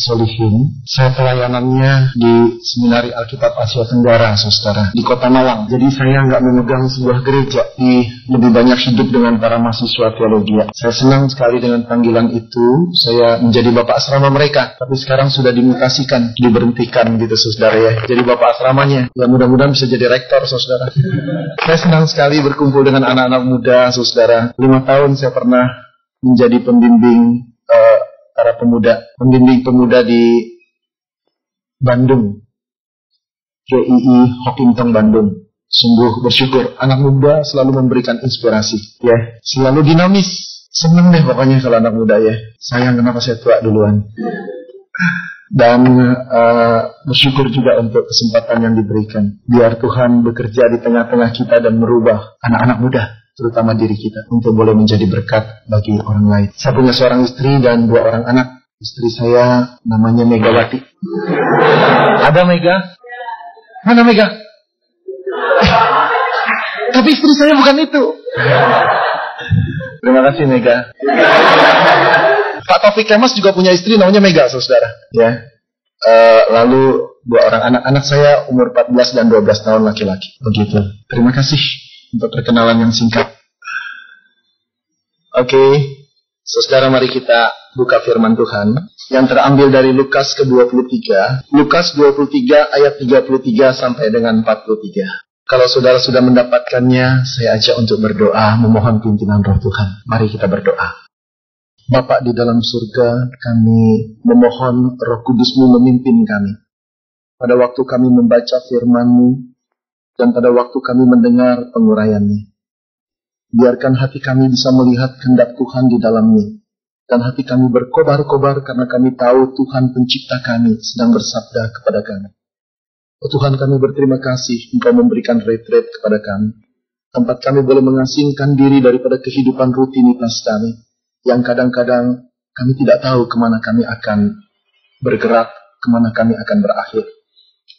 Solihin. Saya pelayanannya di Seminari Alkitab Asia Tenggara, saudara, di Kota Malang. Jadi saya nggak memegang sebuah gereja, lebih banyak hidup dengan para mahasiswa teologi. Saya senang sekali dengan panggilan itu. Saya menjadi bapak asrama mereka, tapi sekarang sudah dimutasikan, diberhentikan gitu, saudara ya. Jadi bapak asramanya, ya mudah-mudahan bisa jadi rektor, saudara. Saya senang sekali berkumpul dengan anak-anak muda, saudara. 5 tahun saya pernah menjadi pembimbing para pembimbing pemuda di Bandung, GII Hopington Bandung. Sungguh bersyukur, anak muda selalu memberikan inspirasi, ya, selalu dinamis. Senang deh pokoknya kalau anak muda ya. Sayang kenapa saya tua duluan. Dan bersyukur juga untuk kesempatan yang diberikan. Biar Tuhan bekerja di tengah-tengah kita dan merubah anak-anak muda, terutama diri kita, untuk boleh menjadi berkat bagi orang lain. Saya punya seorang istri dan 2 orang anak. Istri saya namanya Megawati. Ada Mega? Mana Mega? Tapi istri saya bukan itu. Terima kasih Mega. Pak Taufik Kemas juga punya istri namanya Mega, saudara. Ya. Lalu 2 orang anak-anak saya umur 14 dan 12 tahun laki-laki. Begitu. Terima kasih untuk perkenalan yang singkat. Oke, saudara, mari kita buka firman Tuhan yang terambil dari Lukas ke-23. Lukas 23 ayat 33 sampai dengan 43. Kalau saudara sudah mendapatkannya, saya ajak untuk berdoa, memohon pimpinan Roh Tuhan. Mari kita berdoa. Bapa di dalam surga, kami memohon Roh Kudus-Mu memimpin kami. Pada waktu kami membaca firman-Mu, dan pada waktu kami mendengar penguraiannya. Biarkan hati kami bisa melihat kehendak Tuhan di dalamnya. Dan hati kami berkobar-kobar karena kami tahu Tuhan pencipta kami sedang bersabda kepada kami. Oh Tuhan, kami berterima kasih Engkau memberikan retreat kepada kami. Tempat kami boleh mengasingkan diri daripada kehidupan rutinitas kami. Yang kadang-kadang kami tidak tahu kemana kami akan bergerak, kemana kami akan berakhir.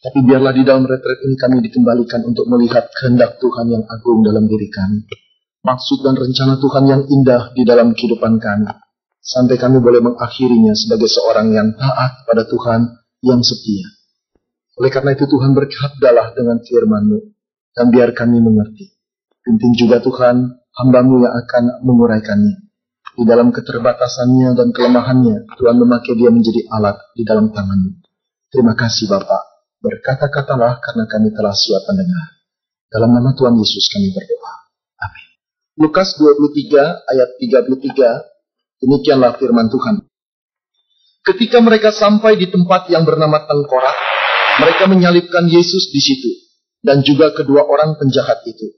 Tapi biarlah di dalam retreat ini kami dikembalikan untuk melihat kehendak Tuhan yang agung dalam diri kami. Maksud dan rencana Tuhan yang indah di dalam kehidupan kami. Sampai kami boleh mengakhirinya sebagai seorang yang taat pada Tuhan yang setia. Oleh karena itu Tuhan berkabdalah dengan firman-Mu. Dan biar kami mengerti. Pimpin juga Tuhan hamba-Mu yang akan menguraikannya. Di dalam keterbatasannya dan kelemahannya, Tuhan memakai dia menjadi alat di dalam tangan-Mu. Terima kasih Bapa. Berkata-katalah karena kami telah siap mendengar. Dalam nama Tuhan Yesus kami berdoa. Amin. Lukas 23 ayat 33. Demikianlah firman Tuhan. Ketika mereka sampai di tempat yang bernama Tengkorak, mereka menyalibkan Yesus di situ, dan juga kedua orang penjahat itu,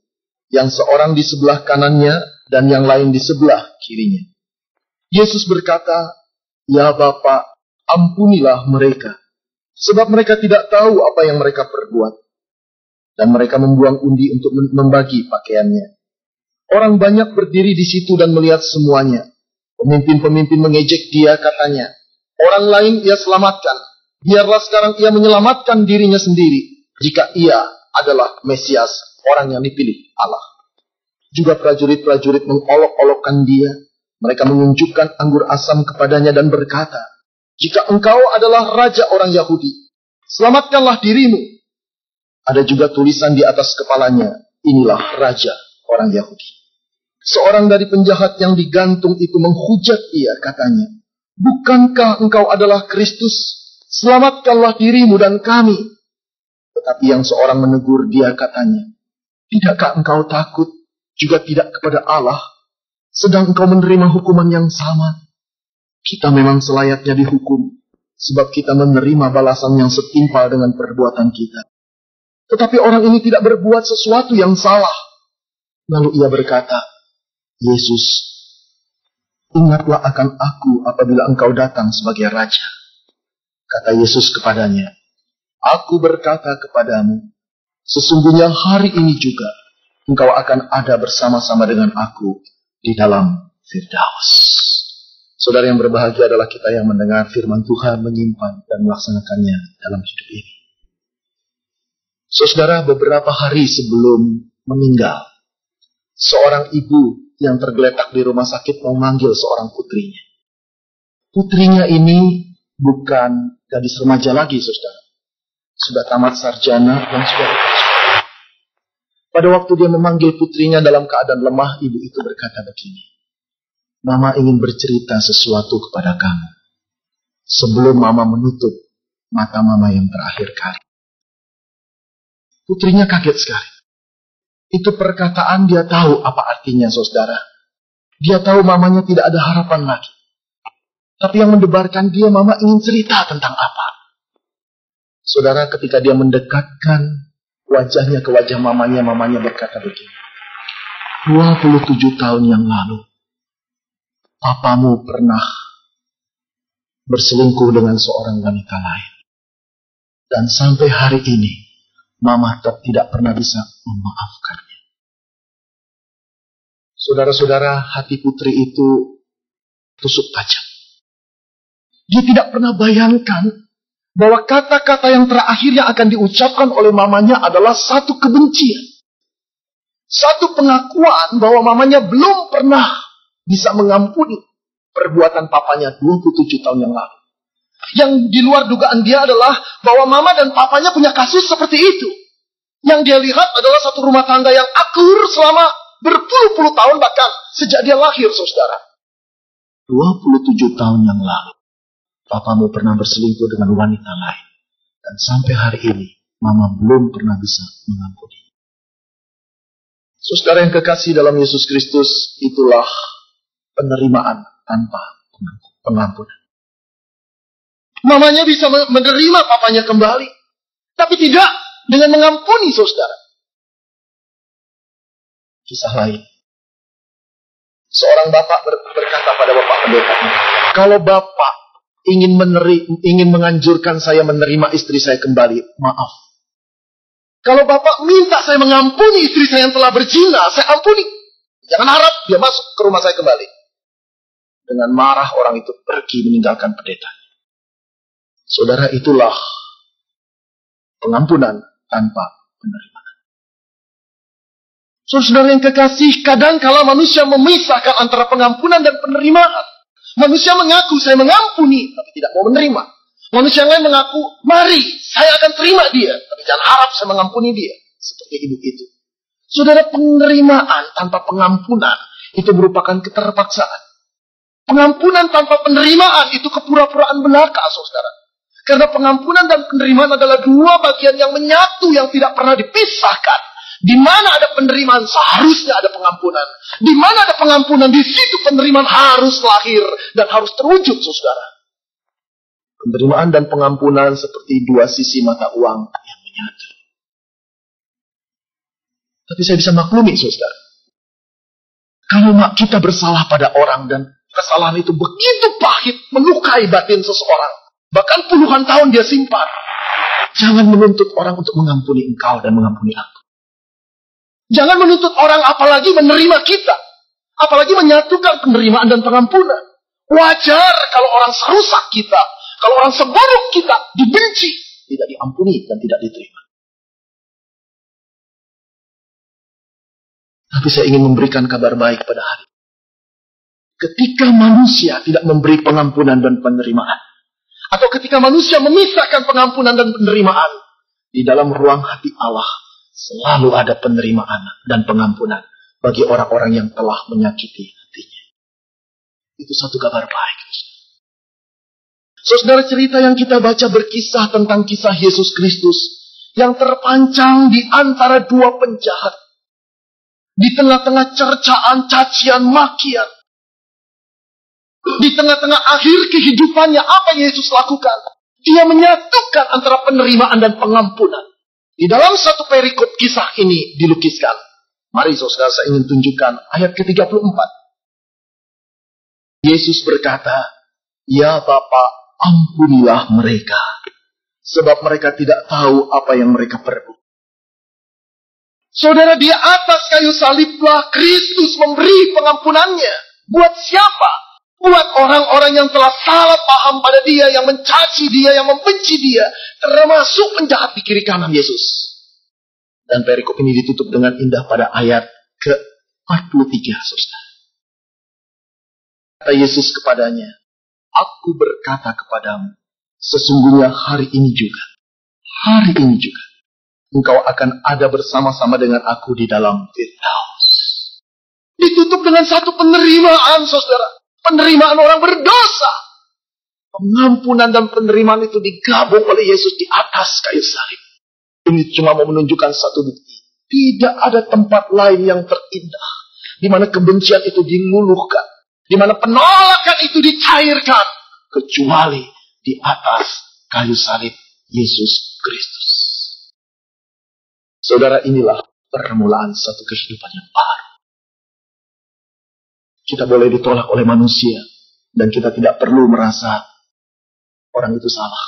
yang seorang di sebelah kanannya dan yang lain di sebelah kirinya. Yesus berkata, "Ya Bapa, ampunilah mereka, sebab mereka tidak tahu apa yang mereka perbuat." Dan mereka membuang undi untuk membagi pakaiannya. Orang banyak berdiri di situ dan melihat semuanya. Pemimpin-pemimpin mengejek dia, katanya, "Orang lain ia selamatkan. Biarlah sekarang ia menyelamatkan dirinya sendiri, jika ia adalah Mesias, orang yang dipilih Allah." Juga prajurit-prajurit mengolok-olokkan dia. Mereka mengunjukkan anggur asam kepadanya dan berkata, "Jika engkau adalah raja orang Yahudi, selamatkanlah dirimu." Ada juga tulisan di atas kepalanya, "Inilah raja orang Yahudi." Seorang dari penjahat yang digantung itu menghujat ia, katanya, "Bukankah engkau adalah Kristus? Selamatkanlah dirimu dan kami." Tetapi yang seorang menegur dia, katanya, "Tidakkah engkau takut juga tidak kepada Allah, sedang engkau menerima hukuman yang sama? Kita memang selayaknya dihukum, sebab kita menerima balasan yang setimpal dengan perbuatan kita. Tetapi orang ini tidak berbuat sesuatu yang salah." Lalu ia berkata, "Yesus, ingatlah akan aku apabila engkau datang sebagai raja." Kata Yesus kepadanya, "Aku berkata kepadamu, sesungguhnya hari ini juga engkau akan ada bersama-sama dengan aku di dalam Firdaus." Saudara yang berbahagia adalah kita yang mendengar firman Tuhan, menyimpan dan melaksanakannya dalam hidup ini. Saudara, beberapa hari sebelum meninggal, seorang ibu yang tergeletak di rumah sakit memanggil seorang putrinya. Putrinya ini bukan gadis remaja lagi, saudara. Sudah tamat sarjana dan sudah bekerja. Pada waktu dia memanggil putrinya dalam keadaan lemah, ibu itu berkata begini, "Mama ingin bercerita sesuatu kepada kamu sebelum mama menutup mata mama yang terakhir kali." Putrinya kaget sekali. Itu perkataan dia tahu apa artinya, saudara. Dia tahu mamanya tidak ada harapan lagi. Tapi yang mendebarkan dia, mama ingin cerita tentang apa. Saudara, ketika dia mendekatkan wajahnya ke wajah mamanya berkata begini, 27 tahun yang lalu, papamu pernah berselingkuh dengan seorang wanita lain. Dan sampai hari ini, mama tidak pernah bisa memaafkannya. Saudara-saudara, hati putri itu tusuk tajam. Dia tidak pernah bayangkan bahwa kata-kata yang terakhir yang akan diucapkan oleh mamanya adalah satu kebencian. Satu pengakuan bahwa mamanya belum pernah bisa mengampuni perbuatan papanya 27 tahun yang lalu. Yang di luar dugaan dia adalah bahwa mama dan papanya punya kasus seperti itu. Yang dia lihat adalah satu rumah tangga yang akur selama berpuluh-puluh tahun, bahkan sejak dia lahir, saudara. 27 tahun yang lalu, papamu pernah berselingkuh dengan wanita lain. Dan sampai hari ini, mama belum pernah bisa mengampuni. Saudara yang kekasih dalam Yesus Kristus, itulah penerimaan tanpa pengampunan. Mamanya bisa menerima papanya kembali, tapi tidak dengan mengampuni, saudara. Kisah lain. Seorang bapak berkata pada bapak pendeta, "Kalau bapak ingin menganjurkan saya menerima istri saya kembali, maaf. Kalau bapak minta saya mengampuni istri saya yang telah berzina, saya ampuni. Jangan harap dia masuk ke rumah saya kembali." Dengan marah orang itu pergi meninggalkan pendeta. Saudara, itulah pengampunan tanpa penerimaan. Saudara yang kekasih, kadang-kala manusia memisahkan antara pengampunan dan penerimaan. Manusia mengaku saya mengampuni, tapi tidak mau menerima. Manusia yang lain mengaku, mari saya akan terima dia, tapi jangan harap saya mengampuni dia. Seperti ibu itu. Saudara, penerimaan tanpa pengampunan itu merupakan keterpaksaan. Pengampunan tanpa penerimaan itu kepura-puraan belaka, saudara. Karena pengampunan dan penerimaan adalah dua bagian yang menyatu, yang tidak pernah dipisahkan. Di mana ada penerimaan, seharusnya ada pengampunan. Di mana ada pengampunan, di situ penerimaan harus lahir dan harus terwujud, saudara. Penerimaan dan pengampunan seperti dua sisi mata uang yang menyatu. Tapi saya bisa maklumi, saudara. Kalau kita bersalah pada orang dan kesalahan itu begitu pahit, melukai batin seseorang. Bahkan puluhan tahun dia simpan. Jangan menuntut orang untuk mengampuni engkau dan mengampuni aku. Jangan menuntut orang apalagi menerima kita. Apalagi menyatukan penerimaan dan pengampunan. Wajar kalau orang serusak kita, kalau orang seburuk kita dibenci, tidak diampuni dan tidak diterima. Tapi saya ingin memberikan kabar baik pada hari ini. Ketika manusia tidak memberi pengampunan dan penerimaan, atau ketika manusia memisahkan pengampunan dan penerimaan, di dalam ruang hati Allah selalu ada penerimaan dan pengampunan bagi orang-orang yang telah menyakiti hatinya. Itu satu kabar baik. Saudara, cerita yang kita baca berkisah tentang kisah Yesus Kristus yang terpancang di antara dua penjahat. Di tengah-tengah cercaan, cacian, makian. Di tengah-tengah akhir kehidupannya, apa Yesus lakukan? Dia menyatukan antara penerimaan dan pengampunan. Di dalam satu perikop kisah ini dilukiskan. Mari saudara, saya ingin tunjukkan ayat ke-34. Yesus berkata, "Ya Bapa, ampunilah mereka, sebab mereka tidak tahu apa yang mereka perbuat." Saudara, di atas kayu saliblah Kristus memberi pengampunannya. Buat siapa? Buat orang-orang yang telah salah paham pada dia, yang mencaci dia, yang membenci dia, termasuk penjahat di kiri kanan Yesus. Dan perikop ini ditutup dengan indah pada ayat ke-43, saudara. Kata Yesus kepadanya, "Aku berkata kepadamu, Sesungguhnya hari ini juga, engkau akan ada bersama-sama dengan aku di dalam Firdaus. Ditutup dengan satu penerimaan, saudara. Penerimaan orang berdosa. Pengampunan dan penerimaan itu digabung oleh Yesus di atas kayu salib. Ini cuma mau menunjukkan satu bukti. Tidak ada tempat lain yang terindah, di mana kebencian itu diluluhkan, di mana penolakan itu dicairkan, kecuali di atas kayu salib Yesus Kristus. Saudara, inilah permulaan satu kehidupan yang baru. Kita boleh ditolak oleh manusia, dan kita tidak perlu merasa orang itu salah.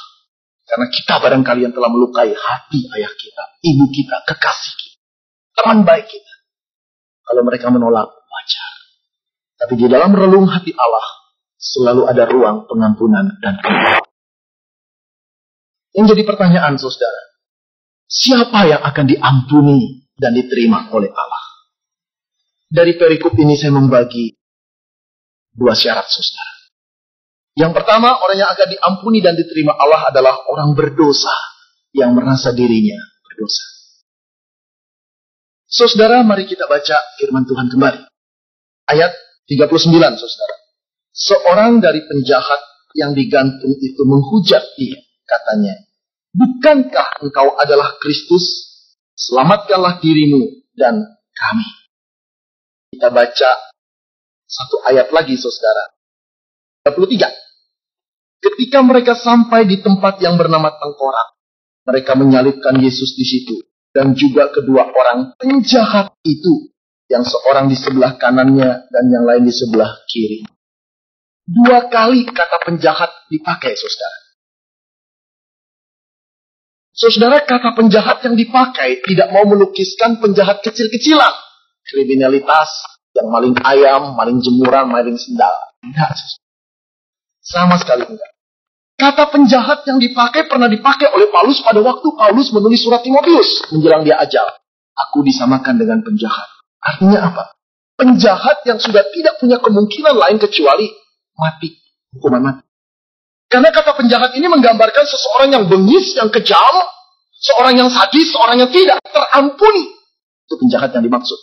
Karena kita barangkali yang telah melukai hati ayah kita, ibu kita, kekasih kita, teman baik kita. Kalau mereka menolak, wajar. Tapi di dalam relung hati Allah, selalu ada ruang pengampunan dan kemaafan. Yang jadi pertanyaan, saudara, siapa yang akan diampuni dan diterima oleh Allah? Dari perikop ini saya membagi dua syarat, saudara. Yang pertama, orang yang akan diampuni dan diterima Allah adalah orang berdosa yang merasa dirinya berdosa. Saudara, mari kita baca firman Tuhan kembali. Ayat 39, saudara. Seorang dari penjahat yang digantung itu menghujat dia, katanya, bukankah engkau adalah Kristus? Selamatkanlah dirimu dan kami. Kita baca satu ayat lagi, saudara. 33. Ketika mereka sampai di tempat yang bernama Tengkorak, mereka menyalibkan Yesus di situ. Dan juga kedua orang penjahat itu, yang seorang di sebelah kanannya dan yang lain di sebelah kiri. Dua kali kata penjahat dipakai, saudara. Saudara, kata penjahat yang dipakai tidak mau melukiskan penjahat kecil-kecilan. Kriminalitas, yang maling ayam, maling jemuran, maling sendal. Enggak, saudara. Sama sekali enggak. Kata penjahat yang dipakai pernah dipakai oleh Paulus pada waktu Paulus menulis surat Timotius menjelang dia ajal. Aku disamakan dengan penjahat. Artinya apa? Penjahat yang sudah tidak punya kemungkinan lain kecuali mati. Hukuman mati. Karena kata penjahat ini menggambarkan seseorang yang bengis, yang kejam, seorang yang sadis, seorang yang tidak terampuni. Itu penjahat yang dimaksud.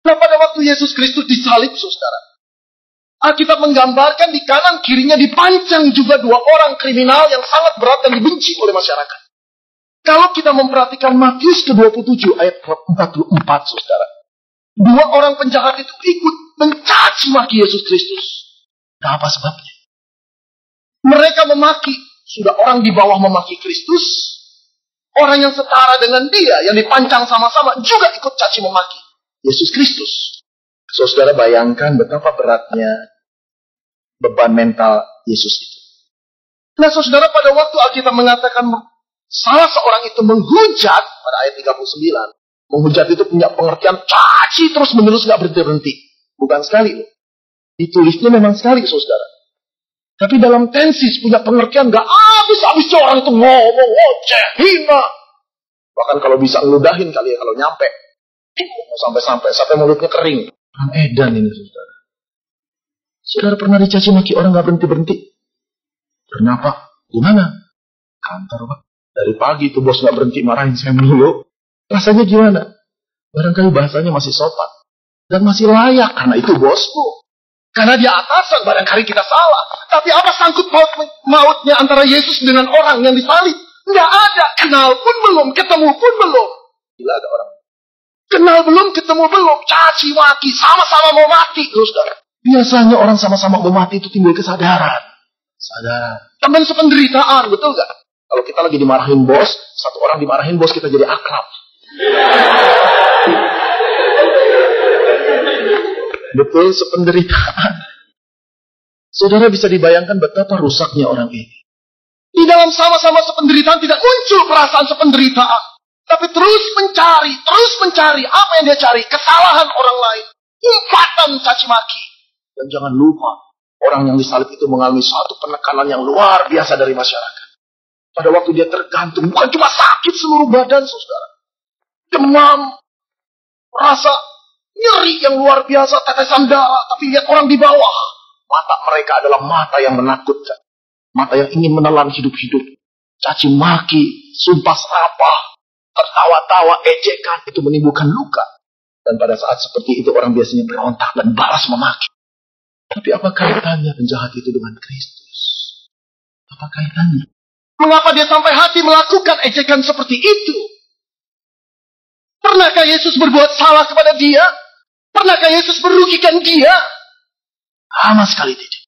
Nah, pada waktu Yesus Kristus disalib, saudara, Alkitab menggambarkan di kanan kirinya dipancang juga dua orang kriminal yang sangat berat dan dibenci oleh masyarakat. Kalau kita memperhatikan Matius ke-27 ayat 44, saudara. Dua orang penjahat itu ikut mencaci maki Yesus Kristus. Nah, apa sebabnya? Mereka memaki, sudah orang di bawah memaki Kristus, orang yang setara dengan dia, yang dipancang sama-sama, juga ikut caci memaki Yesus Kristus. Saudara, bayangkan betapa beratnya beban mental Yesus itu. Nah, saudara, pada waktu Alkitab mengatakan salah seorang itu menghujat, pada ayat 39, menghujat itu punya pengertian caci terus menerus gak berhenti. Bukan sekali. Ditulisnya memang sekali, saudara. Tapi dalam tensis punya pengertian gak habis-habis orang itu ngomong, ngoceh, hina. Bahkan kalau bisa ngeludahin kali ya, kalau nyampe. Sampai mulutnya kering. Orang edan ini, saudara. Saudara pernah dicaci maki orang gak berhenti-berhenti? Pernah, Pak? Gimana? Kantor, Pak. Dari pagi itu bos gak berhenti marahin saya melulu. Rasanya gimana? Barangkali bahasanya masih sopan. Dan masih layak, karena itu bosku. Karena dia atasan, barangkali kita salah. Tapi apa sangkut mautnya antara Yesus dengan orang yang disalib? Nggak ada. Kenal pun belum, ketemu pun belum. Gila ada orang. Kenal belum, ketemu belum. Caci maki, sama-sama mau mati. Saudara. Biasanya orang sama-sama mau mati itu timbul kesadaran. Sadar. Teman sependeritaan, betul gak? Kalau kita lagi dimarahin bos, satu orang dimarahin bos, kita jadi akrab. Betul, sependeritaan. Saudara bisa dibayangkan betapa rusaknya orang ini. Di dalam sama-sama sependeritaan tidak muncul perasaan sependeritaan. Tapi terus mencari. Apa yang dia cari? Kesalahan orang lain. Umpatan caci maki. Dan jangan lupa, orang yang disalib itu mengalami suatu penekanan yang luar biasa dari masyarakat. Pada waktu dia tergantung, bukan cuma sakit seluruh badan, saudara. Demam, rasa nyeri yang luar biasa, tetesan darah. Tapi lihat orang di bawah. Mata mereka adalah mata yang menakutkan. Mata yang ingin menelan hidup-hidup. caci maki, sumpah serapah, tertawa-tawa, ejekan, itu menimbulkan luka. Dan pada saat seperti itu orang biasanya berontak dan balas memaki. Tapi apa kaitannya penjahat itu dengan Kristus? Apa kaitannya? Mengapa dia sampai hati melakukan ejekan seperti itu? Pernahkah Yesus berbuat salah kepada dia? Pernahkah Yesus merugikan dia? Sama sekali tidak.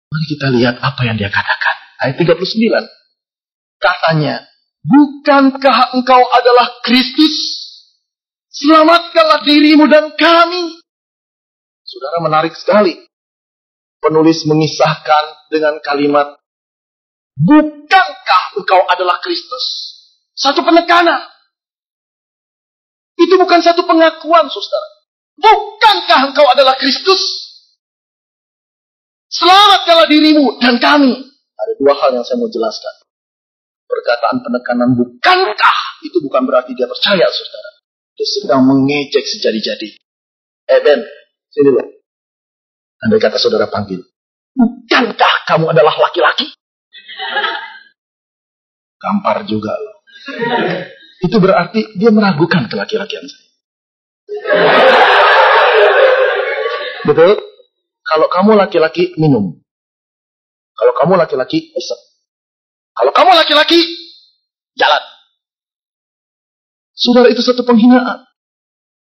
Mari kita lihat apa yang dia katakan. Ayat 39. Katanya, bukankah engkau adalah Kristus? Selamatkanlah dirimu dan kami. Saudara, menarik sekali. Penulis mengisahkan dengan kalimat, bukankah engkau adalah Kristus? Satu penekanan. Itu bukan satu pengakuan, saudara. Bukankah engkau adalah Kristus? Selamatkanlah dirimu dan kami. Ada dua hal yang saya mau jelaskan. Perkataan penekanan bukankah itu bukan berarti dia percaya, saudara. Dia sedang mengejek sejadi-jadi. Ben, sini loh. Andai kata saudara panggil, bukankah kamu adalah laki-laki? Gampar juga loh. Itu berarti dia meragukan kelaki-lakian saya. Betul? Kalau kamu laki-laki, minum. Kalau kamu laki-laki, isep. Kalau kamu laki-laki, jalan. Saudara, itu satu penghinaan.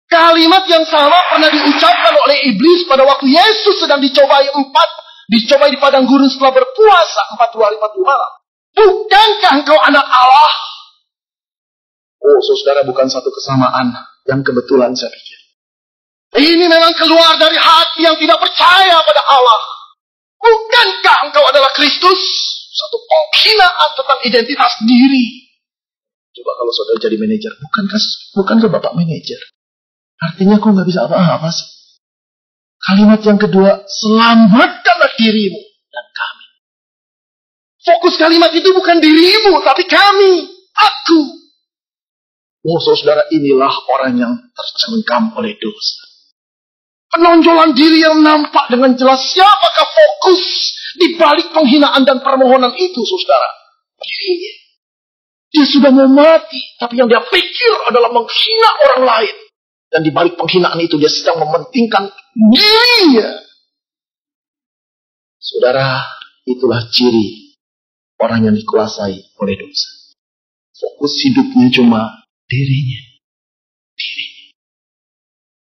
Kalimat yang sama pernah diucapkan oleh iblis pada waktu Yesus sedang dicobai di padang gurun setelah berpuasa 40 hari 40 malam. Bukankah engkau anak Allah? Oh, saudara, bukan satu kesamaan yang kebetulan saya pikir. Ini memang keluar dari hati yang tidak percaya pada Allah. Bukankah engkau adalah Kristus? Satu penghinaan tentang identitas diri. Coba kalau saudara jadi manajer, bukankah bapak manajer? Artinya kok nggak bisa apa-apa sih? Kalimat yang kedua, selamatkanlah dirimu dan kami. Fokus kalimat itu bukan dirimu, tapi kami, aku. Oh, saudara, inilah orang yang tercengkam oleh dosa. Penonjolan diri yang nampak dengan jelas. Siapakah fokus di balik penghinaan dan permohonan itu, saudara? Dirinya. Dia sudah mau mati, tapi yang dia pikir adalah menghina orang lain. Dan di balik penghinaan itu dia sedang mementingkan dirinya. Saudara, itulah ciri orang yang dikuasai oleh dosa. Fokus hidupnya cuma dirinya.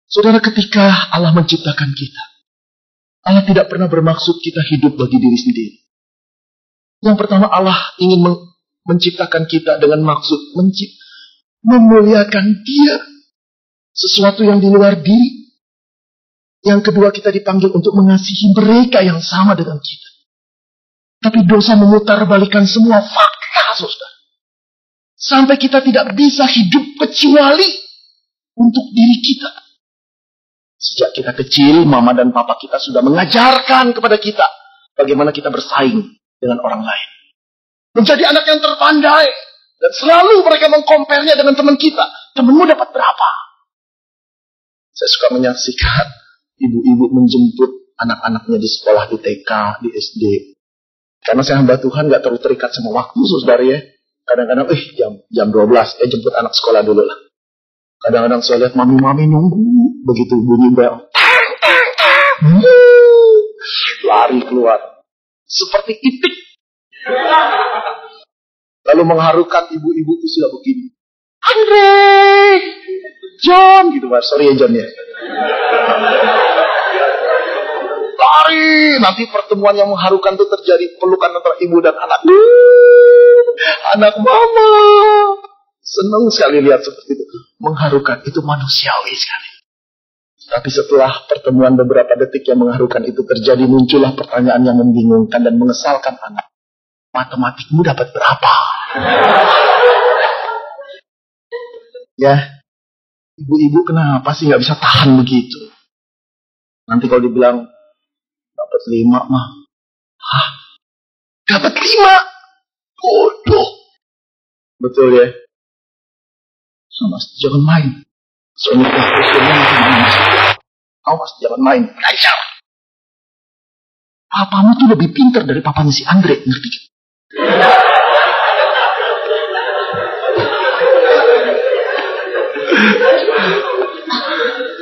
Saudara, ketika Allah menciptakan kita, Allah tidak pernah bermaksud kita hidup bagi diri sendiri. Yang pertama, Allah ingin menciptakan kita dengan maksud memuliakan Dia. Sesuatu yang di luar diri. Yang kedua, kita dipanggil untuk mengasihi mereka yang sama dengan kita. Tapi dosa memutarbalikan semua fakta, saudara. Sampai kita tidak bisa hidup kecuali untuk diri kita. Sejak kita kecil, mama dan papa kita sudah mengajarkan kepada kita bagaimana kita bersaing dengan orang lain. Menjadi anak yang terpandai. Dan selalu mereka mengkompernya dengan teman kita. Temanmu dapat berapa? Saya suka menyaksikan ibu-ibu menjemput anak-anaknya di sekolah, di TK, di SD. Karena saya hamba Tuhan gak terlalu terikat sama waktu, saudara ya. Kadang-kadang, jam 12, jemput anak sekolah dulu lah. Kadang-kadang saya lihat mami-mami nunggu. Begitu bunyi bel. Lari keluar. Seperti itik. Lalu mengharukan ibu-ibu itu sudah begini. Andre! John! Gitu Mas. Sorry ya John ya. Lari! Nanti pertemuan yang mengharukan itu terjadi. Pelukan antara ibu dan anak. Anak mama! Senang sekali lihat seperti itu. Mengharukan, itu manusiawi sekali. Tapi setelah pertemuan beberapa detik yang mengharukan itu terjadi, muncullah pertanyaan yang membingungkan dan mengesalkan anak. Matematikmu dapat berapa? Ya, ibu-ibu kenapa sih gak bisa tahan begitu? Nanti kalau dibilang, dapat 5 mah. Hah? Dapat 5? Bodoh. Betul ya? Mas, jangan main. Soalnya profesional main. Awas, jangan main. Belajar. Papamu tuh lebih pintar dari papanya si Andre, ngerti?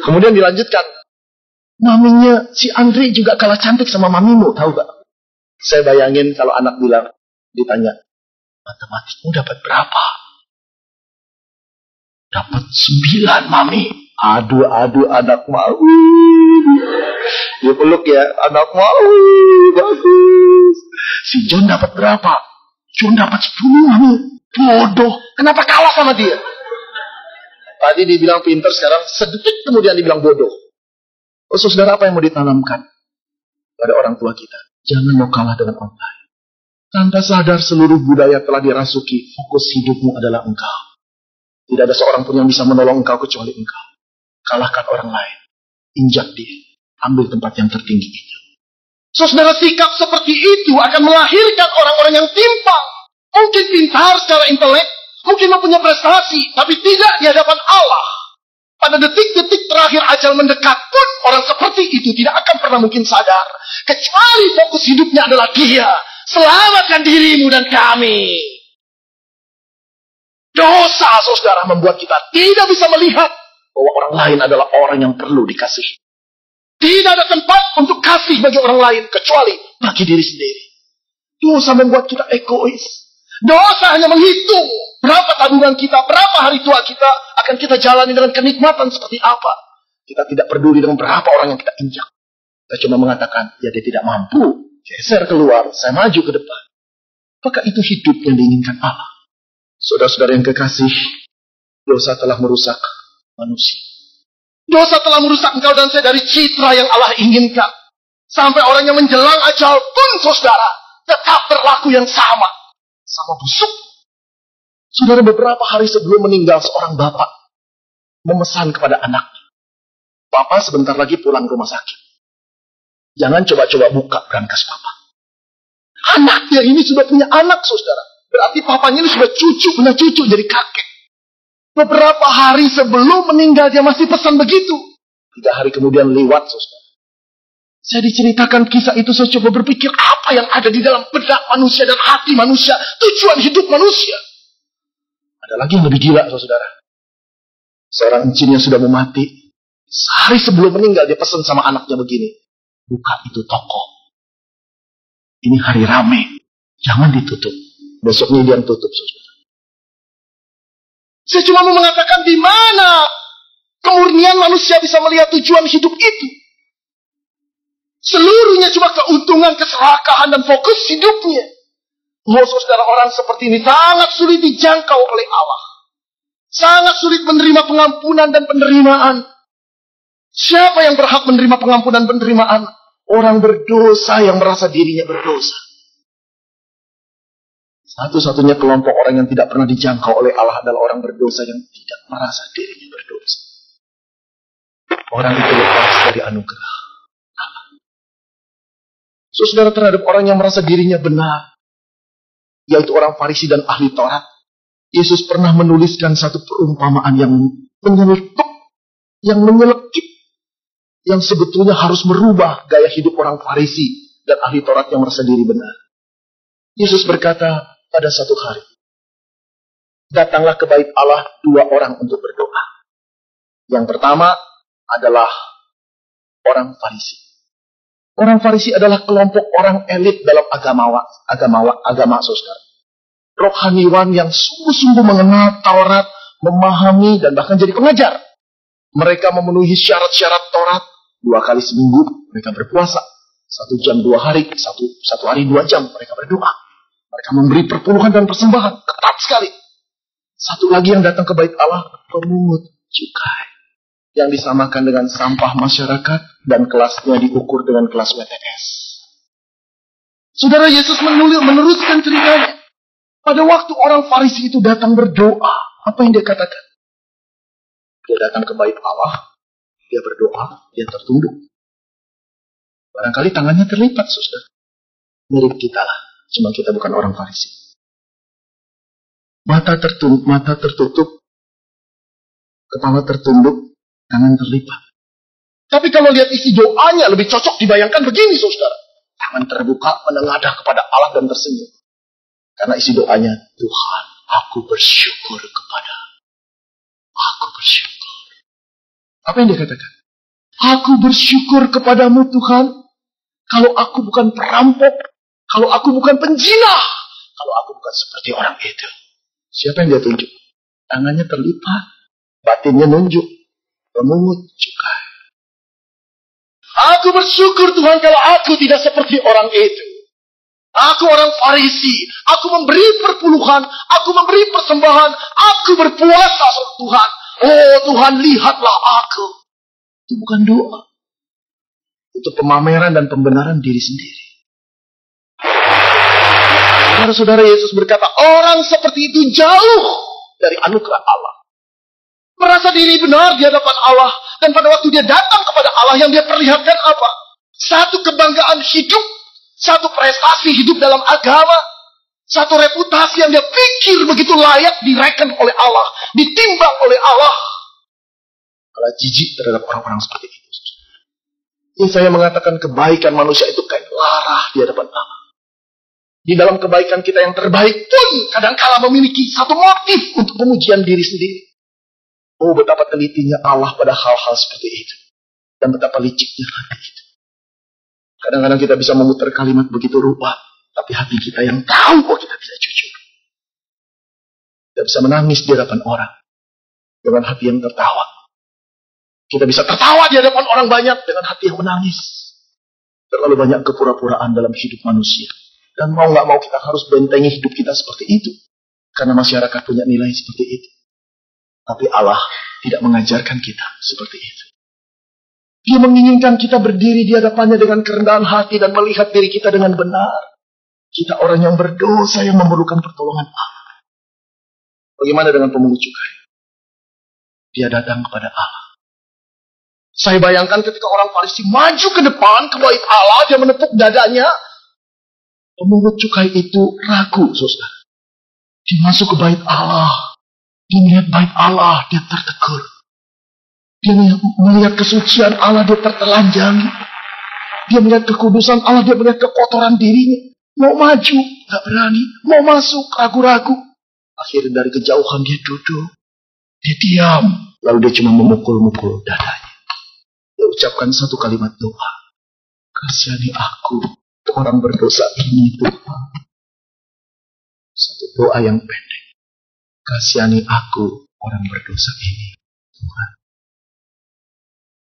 Kemudian dilanjutkan. Maminya si Andri juga kalah cantik sama mamimu, tahu gak? Saya bayangin kalau anak bilang, ditanya, matematikmu dapat berapa? Dapat 9, mami. Aduh anak mau. Dia peluk ya, anak mau. Bagus. Si John dapat berapa? John dapat 10, mami. Bodoh. Kenapa kalah sama dia? Tadi dibilang pintar, sekarang sedetik kemudian dibilang bodoh. Oh, saudara, apa yang mau ditanamkan pada orang tua kita? Jangan mau kalah dengan orang lain. Tanpa sadar seluruh budaya telah dirasuki. Fokus hidupmu adalah engkau. Tidak ada seorang pun yang bisa menolong engkau kecuali engkau. Kalahkan orang lain. Injak dia. Ambil tempat yang tertinggi itu. Saudara, sikap seperti itu akan melahirkan orang-orang yang timpang. Mungkin pintar secara intelek. Mungkin mempunyai prestasi. Tapi tidak di hadapan Allah. Pada detik-detik terakhir ajal mendekat pun, orang seperti itu tidak akan pernah mungkin sadar. Kecuali fokus hidupnya adalah dia. Selamatkan dirimu dan kami. Dosa, saudara, membuat kita tidak bisa melihat bahwa orang lain adalah orang yang perlu dikasihi. Tidak ada tempat untuk kasih bagi orang lain, kecuali bagi diri sendiri. Dosa membuat kita egois. Dosa hanya menghitung berapa tabungan kita, berapa hari tua kita akan kita jalani dengan kenikmatan seperti apa. Kita tidak peduli dengan berapa orang yang kita injak. Kita cuma mengatakan, ya dia tidak mampu. Geser keluar, saya maju ke depan. Apakah itu hidup yang diinginkan Allah? Saudara-saudara yang kekasih, dosa telah merusak manusia. Dosa telah merusak engkau dan saya dari citra yang Allah inginkan. Sampai orang yang menjelang ajal pun, saudara, tetap berlaku yang sama. Sama busuk. Saudara, beberapa hari sebelum meninggal seorang bapak memesan kepada anaknya. Papa sebentar lagi pulang rumah sakit. Jangan coba-coba buka brankas papa. Anaknya ini sudah punya anak, saudara. Berarti papanya ini sudah punya cucu jadi kakek. Beberapa hari sebelum meninggal dia masih pesan begitu. 3 hari kemudian lewat, saudara. Saya diceritakan kisah itu, saya coba berpikir apa yang ada di dalam benak manusia dan hati manusia. Tujuan hidup manusia. Ada lagi yang lebih gila, saudara. Seorang encin yang sudah mau mati. Sehari sebelum meninggal dia pesan sama anaknya begini. Buka itu toko. Ini hari rame. Jangan ditutup. Besoknya dia yang tutup, saudara. Saya cuma mau mengatakan di mana kemurnian manusia bisa melihat tujuan hidup itu. Seluruhnya cuma keuntungan, keserakahan, dan fokus hidupnya. Oh, saudara, orang seperti ini sangat sulit dijangkau oleh Allah. Sangat sulit menerima pengampunan dan penerimaan. Siapa yang berhak menerima pengampunan dan penerimaan? Orang berdosa yang merasa dirinya berdosa. Satu-satunya kelompok orang yang tidak pernah dijangkau oleh Allah adalah orang berdosa yang tidak merasa dirinya berdosa. Orang itu lepas dari anugerah. Saudara, terhadap orang yang merasa dirinya benar, yaitu orang Farisi dan ahli Taurat, Yesus pernah menuliskan satu perumpamaan yang menyeletuk, yang menyelekit, yang sebetulnya harus merubah gaya hidup orang Farisi dan ahli Taurat yang merasa diri benar. Yesus berkata pada satu hari, datanglah ke bait Allah 2 orang untuk berdoa. Yang pertama adalah orang Farisi. Orang Farisi adalah kelompok orang elit dalam agama, saudara. Rohaniwan yang sungguh-sungguh mengenal Taurat, memahami, dan bahkan jadi pengajar. Mereka memenuhi syarat-syarat Taurat. 2 kali seminggu mereka berpuasa. 1 jam 2 hari, satu hari 2 jam mereka berdoa. Mereka memberi perpuluhan dan persembahan. Ketat sekali. Satu lagi yang datang ke bait Allah, pemungut cukai. Yang disamakan dengan sampah masyarakat dan kelasnya diukur dengan kelas WTS. Saudara, Yesus meneruskan ceritanya. Pada waktu orang Farisi itu datang berdoa, apa yang dia katakan? Dia datang ke bait Allah, dia berdoa, dia tertunduk. Barangkali tangannya terlipat, saudara. Mirip kita lah, cuma kita bukan orang Farisi. Mata tertutup, kepala tertunduk, tangan terlipat. Tapi kalau lihat isi doanya, lebih cocok dibayangkan begini, saudara. Tangan terbuka, menengadah kepada Allah dan tersenyum. Karena isi doanya, Tuhan, aku bersyukur kepada. Aku bersyukur. Apa yang dia katakan? Aku bersyukur kepadamu Tuhan. Kalau aku bukan perampok, kalau aku bukan penjina, kalau aku bukan seperti orang itu. Siapa yang dia tunjuk? Tangannya terlipat, batinnya nunjuk, pemungut cukai. Aku bersyukur Tuhan kalau aku tidak seperti orang itu. Aku orang Farisi, aku memberi perpuluhan, aku memberi persembahan, aku berpuasa sama Tuhan. Oh Tuhan, lihatlah aku. Itu bukan doa. Itu pemameran dan pembenaran diri sendiri. Saudara-saudara, Yesus berkata, orang seperti itu jauh dari anugerah Allah. Merasa diri benar di hadapan Allah. Dan pada waktu dia datang kepada Allah, yang dia perlihatkan apa? Satu kebanggaan hidup. Satu prestasi hidup dalam agama. Satu reputasi yang dia pikir begitu layak direken oleh Allah. Ditimbang oleh Allah. Allah jijik terhadap orang-orang seperti itu. Ini saya mengatakan kebaikan manusia itu kayak lara di hadapan Allah. Di dalam kebaikan kita yang terbaik pun kadang-kala memiliki satu motif untuk pemujian diri sendiri. Oh, betapa telitinya Allah pada hal-hal seperti itu. Dan betapa liciknya hati itu. Kadang-kadang kita bisa memutar kalimat begitu rupa, tapi hati kita yang tahu bahwa kita tidak jujur. Kita bisa menangis di hadapan orang dengan hati yang tertawa. Kita bisa tertawa di hadapan orang banyak dengan hati yang menangis. Terlalu banyak kepura-puraan dalam hidup manusia. Dan mau gak mau kita harus bentengi hidup kita seperti itu. Karena masyarakat punya nilai seperti itu. Tapi Allah tidak mengajarkan kita seperti itu. Dia menginginkan kita berdiri di hadapannya dengan kerendahan hati dan melihat diri kita dengan benar. Kita orang yang berdosa yang memerlukan pertolongan Allah. Bagaimana dengan pemungut cukai? Dia datang kepada Allah. Saya bayangkan ketika orang Farisi maju ke depan ke bait Allah, dia menepuk dadanya. Pemungut cukai itu ragu, saudara. Dia masuk ke bait Allah. Dia melihat bait Allah, dia tertegur. Dia melihat kesucian Allah, dia tertelanjangi. Dia melihat kekudusan Allah, dia melihat kekotoran dirinya. Mau maju, gak berani. Mau masuk, ragu-ragu. Akhirnya dari kejauhan dia duduk. Dia diam. Lalu dia cuma memukul-mukul dadanya. Dia ucapkan satu kalimat doa. Kasihani aku, orang berdosa ini Tuhan. Satu doa yang pendek. Kasihani aku, orang berdosa ini Tuhan.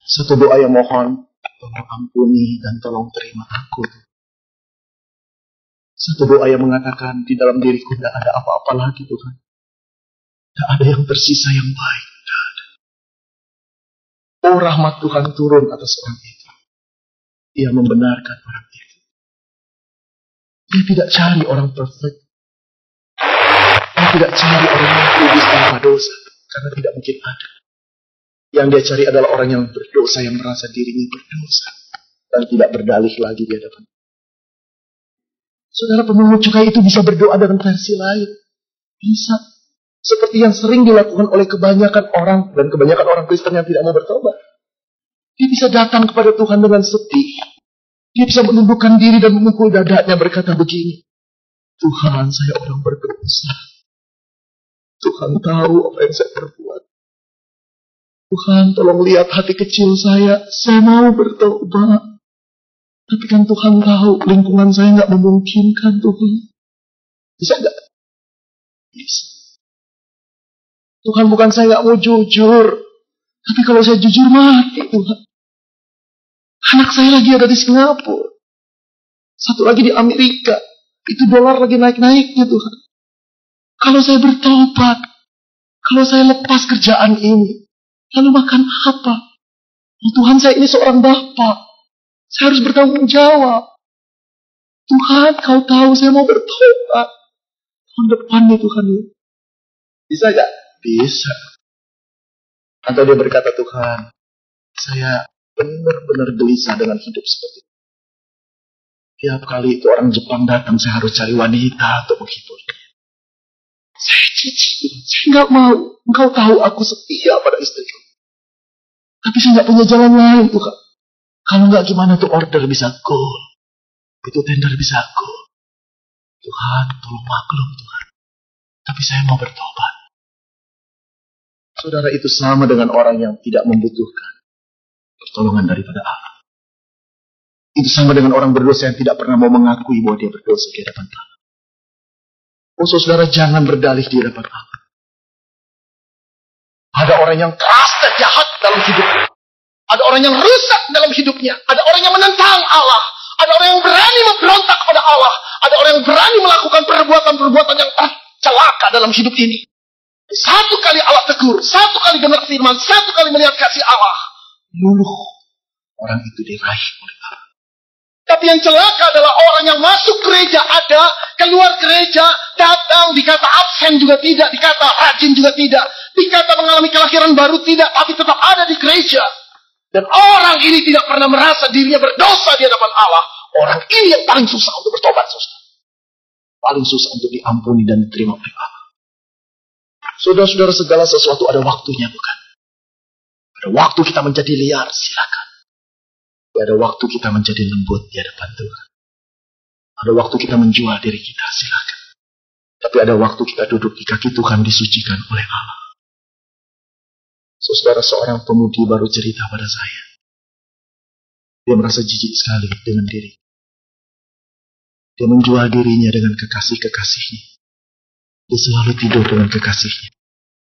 Satu doa yang mohon, tolong ampuni dan tolong terima aku. Satu doa yang mengatakan, di dalam diriku tidak ada apa-apa lagi Tuhan. Tidak ada yang tersisa yang baik. Tidak ada. Oh, rahmat Tuhan turun atas orang itu. Dia membenarkan orang itu. Dia tidak cari orang perfect. Dia tidak cari orang yang kudus tanpa dosa. Karena tidak mungkin ada. Yang dia cari adalah orang yang berdosa, yang merasa dirinya berdosa. Dan tidak berdalih lagi di hadapan. Saudara, pemungut cukai itu bisa berdoa dengan versi lain. Bisa. Seperti yang sering dilakukan oleh kebanyakan orang. Dan kebanyakan orang Kristen yang tidak mau bertobat. Dia bisa datang kepada Tuhan dengan sedih. Dia bisa menundukkan diri dan memukul dadanya berkata begini. Tuhan, saya orang berdosa. Tuhan tahu apa yang saya perbuat. Tuhan, tolong lihat hati kecil saya. Saya mau bertobat. Tapi kan Tuhan tahu lingkungan saya nggak memungkinkan Tuhan. Bisa nggak? Bisa. Tuhan, bukan saya nggak mau jujur. Tapi kalau saya jujur mati Tuhan. Anak saya lagi ada di Singapura. Satu lagi di Amerika. Itu dolar lagi naik-naiknya Tuhan. Kalau saya bertobat. Kalau saya lepas kerjaan ini. Lalu makan apa? Oh, Tuhan, saya ini seorang bapa. Saya harus bertanggung jawab. Tuhan, kau tahu saya mau bertobat. Tahun depan nih Tuhan. Bisa gak? Bisa. Atau dia berkata, Tuhan, saya benar-benar gelisah dengan hidup seperti ini. Tiap kali itu orang Jepang datang, saya harus cari wanita untuk menghibur dia. Saya jijik, saya nggak mau. Engkau tahu aku setia pada istriku. Tapi saya nggak punya jalan lain, Tuhan. Kalau nggak gimana tuh order bisa goal. Itu tender bisa goal. Tuhan, tolong maklum Tuhan. Tapi saya mau bertobat. Saudara, itu sama dengan orang yang tidak membutuhkan pertolongan daripada Allah. Itu sama dengan orang berdosa yang tidak pernah mau mengakui bahwa dia berdosa di hadapan Allah. Oh saudara, jangan berdalih di hadapan Allah. Ada orang yang keras dan jahat dalam hidupnya. Ada orang yang rusak dalam hidupnya. Ada orang yang menentang Allah. Ada orang yang berani memberontak kepada Allah. Ada orang yang berani melakukan perbuatan-perbuatan yang celaka dalam hidup ini. Satu kali Allah tegur, satu kali dengar firman, satu kali melihat kasih Allah, luluh orang itu diraih oleh Allah. Tapi yang celaka adalah orang yang masuk gereja ada, keluar gereja, datang, dikata absen juga tidak, dikata rajin juga tidak, dikata mengalami kelahiran baru tidak, tapi tetap ada di gereja. Dan orang ini tidak pernah merasa dirinya berdosa di hadapan Allah. Orang ini yang paling susah untuk bertobat, saudara. Paling susah untuk diampuni dan diterima oleh Allah. Saudara-saudara, segala sesuatu ada waktunya, bukan? Ada waktu kita menjadi liar, silakan. Ada waktu kita menjadi lembut di hadapan Tuhan. Ada waktu kita menjual diri kita, silakan. Tapi ada waktu kita duduk di kaki Tuhan disucikan oleh Allah. Saudara, seorang pemudi baru cerita pada saya. Dia merasa jijik sekali dengan diri. Dia menjual dirinya dengan kekasih-kekasihnya. Dia selalu tidur dengan kekasihnya.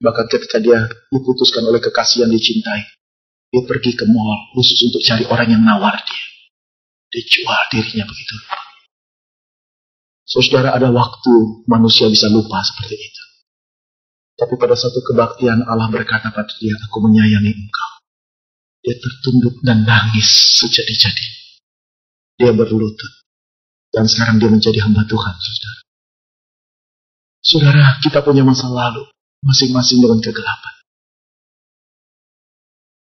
Bahkan ketika dia diputuskan oleh kekasih yang dicintai, dia pergi ke mall khusus untuk cari orang yang nawar dia. Dia jual dirinya begitu. Saudara, ada waktu manusia bisa lupa seperti itu. Tapi pada satu kebaktian Allah berkata pada dia, aku menyayangi engkau. Dia tertunduk dan nangis sejadi-jadi. Dia berlutut. Dan sekarang dia menjadi hamba Tuhan, saudara. Saudara, kita punya masa lalu, masing-masing dengan kegelapan.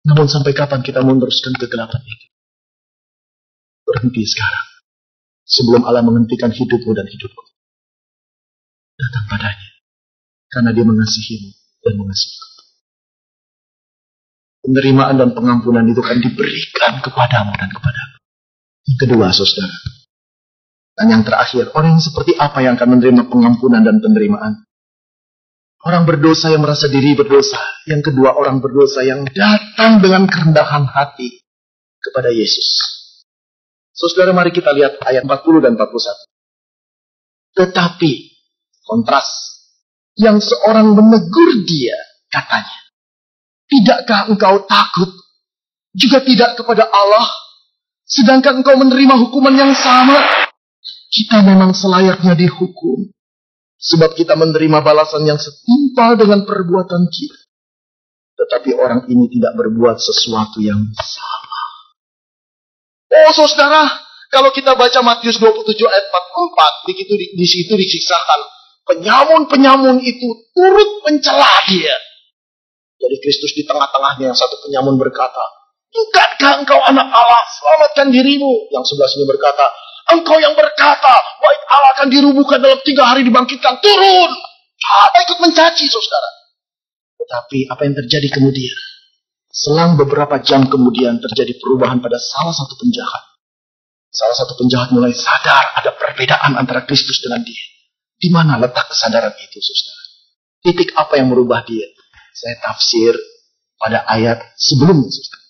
Namun sampai kapan kita meneruskan kegelapan itu? Berhenti sekarang, sebelum Allah menghentikan hidupmu dan hidupku. Datang padanya, karena dia mengasihimu dan mengasihiku. Penerimaan dan pengampunan itu akan diberikan kepadamu dan kepadamu. Yang kedua, saudara. Dan yang terakhir, orang yang seperti apa yang akan menerima pengampunan dan penerimaan? Orang berdosa yang merasa diri berdosa. Yang kedua, orang berdosa yang datang dengan kerendahan hati kepada Yesus. Saudara, mari kita lihat ayat 40 dan 41. Tetapi, kontras, yang seorang menegur dia, katanya, tidakkah engkau takut? Juga tidak kepada Allah, sedangkan engkau menerima hukuman yang sama? Kita memang selayaknya dihukum, sebab kita menerima balasan yang setimpal dengan perbuatan kita. Tetapi orang ini tidak berbuat sesuatu yang salah. Oh saudara, kalau kita baca Matius 27 ayat 44, di situ disiksakan. Penyamun-penyamun itu turut mencela dia. Jadi Kristus di tengah-tengahnya, yang satu penyamun berkata, bukankah engkau anak Allah, selamatkan dirimu. Yang sebelah sini berkata, engkau yang berkata, bait Allah akan dirubuhkan dalam 3 hari dibangkitkan, turun. Apa ikut mencaci, saudara? Tetapi apa yang terjadi kemudian? Selang beberapa jam kemudian terjadi perubahan pada salah satu penjahat. Salah satu penjahat mulai sadar ada perbedaan antara Kristus dengan dia. Di mana letak kesadaran itu, saudara? Titik apa yang merubah dia? Saya tafsir pada ayat sebelumnya, saudara.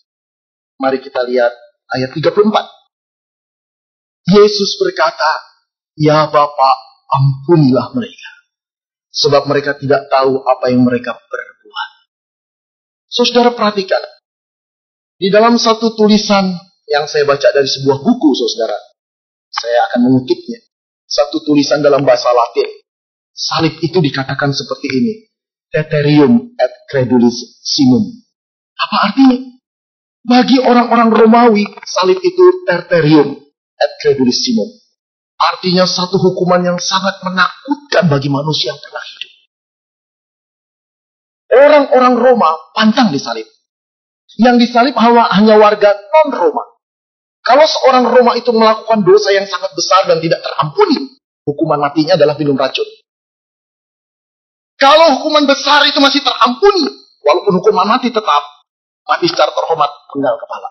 Mari kita lihat ayat 34. Yesus berkata, ya Bapa, ampunilah mereka, sebab mereka tidak tahu apa yang mereka perbuat. Saudara perhatikan, di dalam satu tulisan yang saya baca dari sebuah buku, saudara, saya akan mengutipnya. Satu tulisan dalam bahasa Latin, salib itu dikatakan seperti ini, Teterium et credulis simum. Apa artinya? Bagi orang-orang Romawi, salib itu terterium et credulis simum. Artinya satu hukuman yang sangat menakutkan bagi manusia yang pernah hidup. Orang-orang Roma pantang disalib. Yang disalib hanya warga non-Roma. Kalau seorang Roma itu melakukan dosa yang sangat besar dan tidak terampuni, hukuman matinya adalah minum racun. Kalau hukuman besar itu masih terampuni, walaupun hukuman mati tetap, mati secara terhormat, penggal kepala.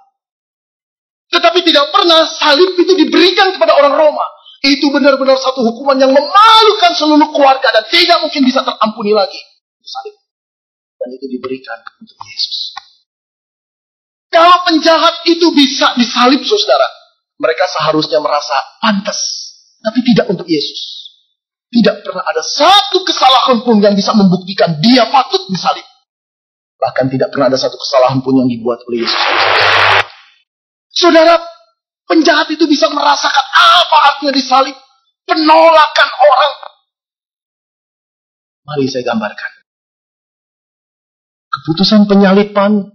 Tetapi tidak pernah salib itu diberikan kepada orang Roma. Itu benar-benar satu hukuman yang memalukan seluruh keluarga dan tidak mungkin bisa terampuni lagi. Salib. Dan itu diberikan untuk Yesus. Kalau penjahat itu bisa disalib, saudara, mereka seharusnya merasa pantas. Tapi tidak untuk Yesus. Tidak pernah ada satu kesalahan pun yang bisa membuktikan dia patut disalib. Bahkan tidak pernah ada satu kesalahan pun yang dibuat oleh Yesus. Saudara, penjahat itu bisa merasakan apa artinya disalib. Penolakan orang. Mari saya gambarkan. Keputusan penyaliban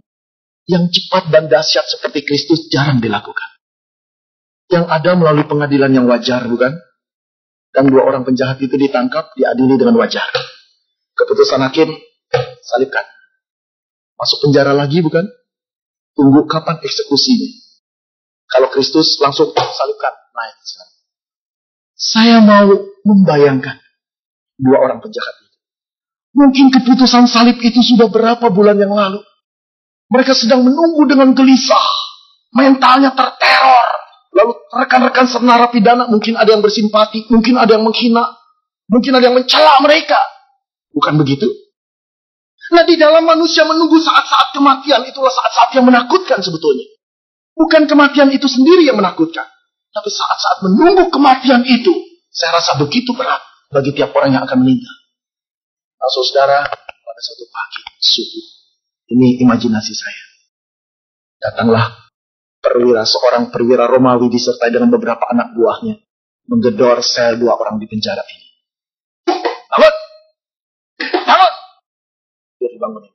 yang cepat dan dahsyat seperti Kristus jarang dilakukan. Yang ada melalui pengadilan yang wajar, bukan? Dan 2 orang penjahat itu ditangkap, diadili dengan wajar. Keputusan hakim, salibkan. Masuk penjara lagi, bukan? Tunggu kapan eksekusinya. Kalau Kristus langsung salibkan, naik sekarang. Saya mau membayangkan 2 orang penjahat itu. Mungkin keputusan salib itu sudah berapa bulan yang lalu. Mereka sedang menunggu dengan gelisah. Mentalnya terteror. Lalu rekan-rekan narapidana mungkin ada yang bersimpati. Mungkin ada yang menghina. Mungkin ada yang mencela mereka. Bukan begitu? Nah, di dalam manusia menunggu saat-saat kematian, itulah saat-saat yang menakutkan sebetulnya. Bukan kematian itu sendiri yang menakutkan. Tapi saat-saat menunggu kematian itu, saya rasa begitu berat bagi tiap orang yang akan meninggal. Nah, saudara, pada satu pagi, subuh. Ini imajinasi saya. Datanglah seorang perwira Romawi disertai dengan beberapa anak buahnya. Menggedor sel 2 orang di penjara ini. Bangun! Bangun! Dia dibangunin.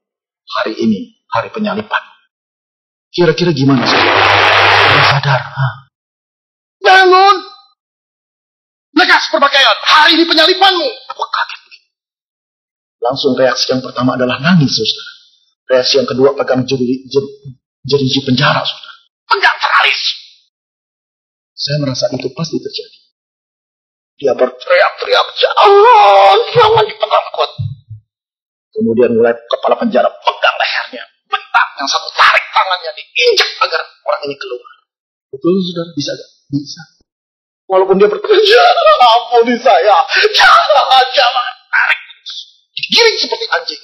Hari ini, hari penyaliban. Kira-kira gimana sih? Dia sadar. Bangun! Lekas berpakaian. Hari ini penyalibanmu. Aku kaget begitu. Langsung reaksi yang pertama adalah nangis, saudara. Reaksi yang kedua pegang jeruji penjara, saudara. Pegang teralis. Saya merasa itu pasti terjadi. Dia berteriak-teriak, jangan dipegang kuat. Kemudian mulai kepala penjara pegang lehernya. Bentak, yang satu tarik tangannya, diinjak agar orang ini keluar. Betul, saudara? Bisa gak? Bisa. Walaupun dia berteriak, ampuni saya. Jangan. Tarik. Digiring seperti anjing.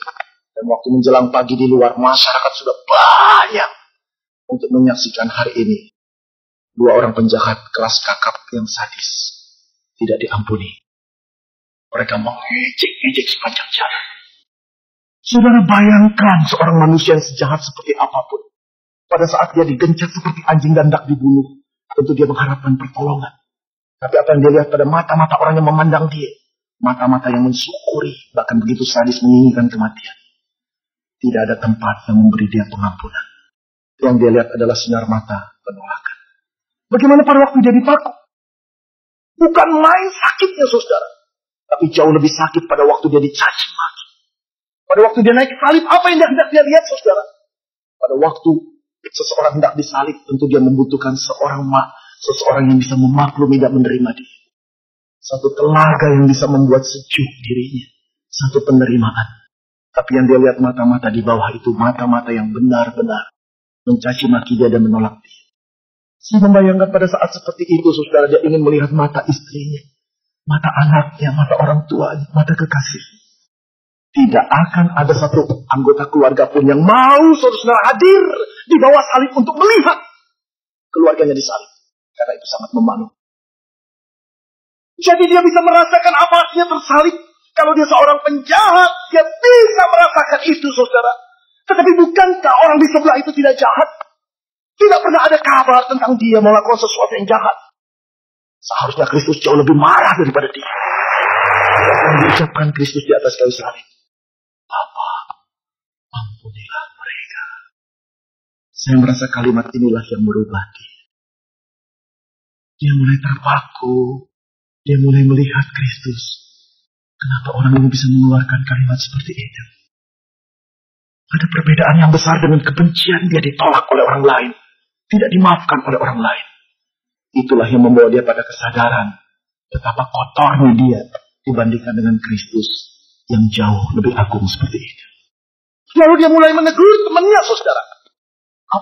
Dan waktu menjelang pagi di luar, masyarakat sudah banyak untuk menyaksikan hari ini. 2 orang penjahat kelas kakap yang sadis. Tidak diampuni. Mereka mengejek-ejek sepanjang jalan. Saudara, bayangkan seorang manusia yang sejahat seperti apapun. Pada saat dia digencet seperti anjing dan hendak dibunuh, tentu dia mengharapkan pertolongan. Tapi apa yang dia lihat pada mata-mata orang yang memandang dia, mata-mata yang mensyukuri, bahkan begitu sadis menginginkan kematian. Tidak ada tempat yang memberi dia pengampunan. Yang dia lihat adalah sinar mata penolakan. Bagaimana pada waktu dia dipaku? Bukan main sakitnya, saudara. Tapi jauh lebih sakit pada waktu dia dicaci maki. Pada waktu dia naik salib, apa yang hendak dia lihat, saudara? Pada waktu seseorang hendak disalib, tentu dia membutuhkan seseorang yang bisa memaklumi dan menerima dia. Satu telaga yang bisa membuat sejuk dirinya. Satu penerimaan. Tapi yang dia lihat mata-mata di bawah itu, mata-mata yang benar-benar mencaci maki dia dan menolak dia. Saya membayangkan pada saat seperti itu, saudara, dia ingin melihat mata istrinya, mata anaknya, mata orang tuanya, mata kekasihnya. Tidak akan ada satu anggota keluarga pun yang mau saudara hadir di bawah salib untuk melihat keluarganya disalib. Karena itu sangat memalukan. Jadi dia bisa merasakan apa artinya tersalib. Kalau dia seorang penjahat, dia bisa merasakan itu, saudara. Tetapi bukankah orang di sebelah itu tidak jahat? Tidak pernah ada kabar tentang dia melakukan sesuatu yang jahat. Seharusnya Kristus jauh lebih marah daripada dia. Apa yang diucapkan Kristus di atas kayu salib? Bapa, ampunilah mereka. Saya merasa kalimat inilah yang merubah dia. Dia mulai terpaku. Dia mulai melihat Kristus. Kenapa orang ini bisa mengeluarkan kalimat seperti itu? Ada perbedaan yang besar dengan kebencian dia ditolak oleh orang lain. Tidak dimaafkan oleh orang lain. Itulah yang membawa dia pada kesadaran betapa kotornya dia dibandingkan dengan Kristus yang jauh lebih agung seperti itu. Lalu dia mulai menegur temannya, saudara.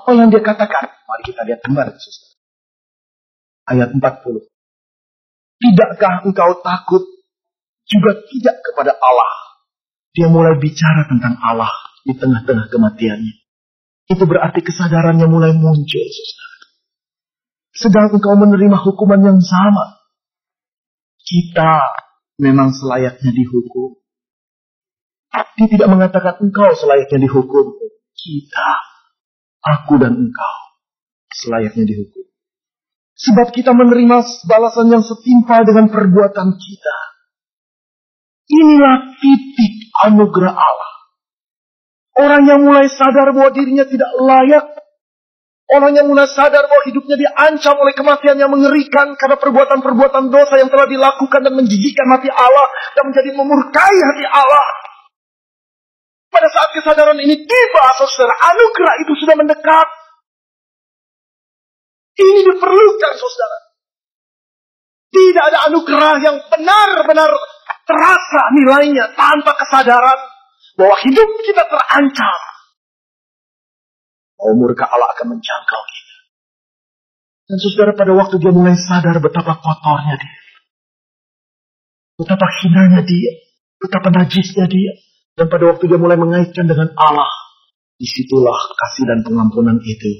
Apa yang dia katakan? Mari kita lihat kembali, saudara. Ayat 40. Tidakkah engkau takut juga tidak kepada Allah? Dia mulai bicara tentang Allah di tengah-tengah kematiannya. Itu berarti kesadarannya mulai muncul, saudara. Sedang engkau menerima hukuman yang sama. Kita memang selayaknya dihukum. Dia tidak mengatakan engkau selayaknya dihukum. Kita, aku dan engkau, selayaknya dihukum. Sebab kita menerima balasan yang setimpal dengan perbuatan kita. Inilah titik anugerah Allah. Orang yang mulai sadar bahwa dirinya tidak layak. Orang yang mulai sadar bahwa hidupnya diancam oleh kematian yang mengerikan karena perbuatan-perbuatan dosa yang telah dilakukan dan menjijikkan hati Allah dan menjadi memurkai hati Allah. Pada saat kesadaran ini tiba, saudara, anugerah itu sudah mendekat. Ini diperlukan, saudara. Tidak ada anugerah yang benar-benar terasa nilainya tanpa kesadaran bahwa hidup kita terancam. Murka Allah akan menjangkau kita. Dan saudara, pada waktu dia mulai sadar betapa kotornya dia, betapa hinanya dia, betapa najisnya dia, dan pada waktu dia mulai mengaitkan dengan Allah, disitulah kasih dan pengampunan itu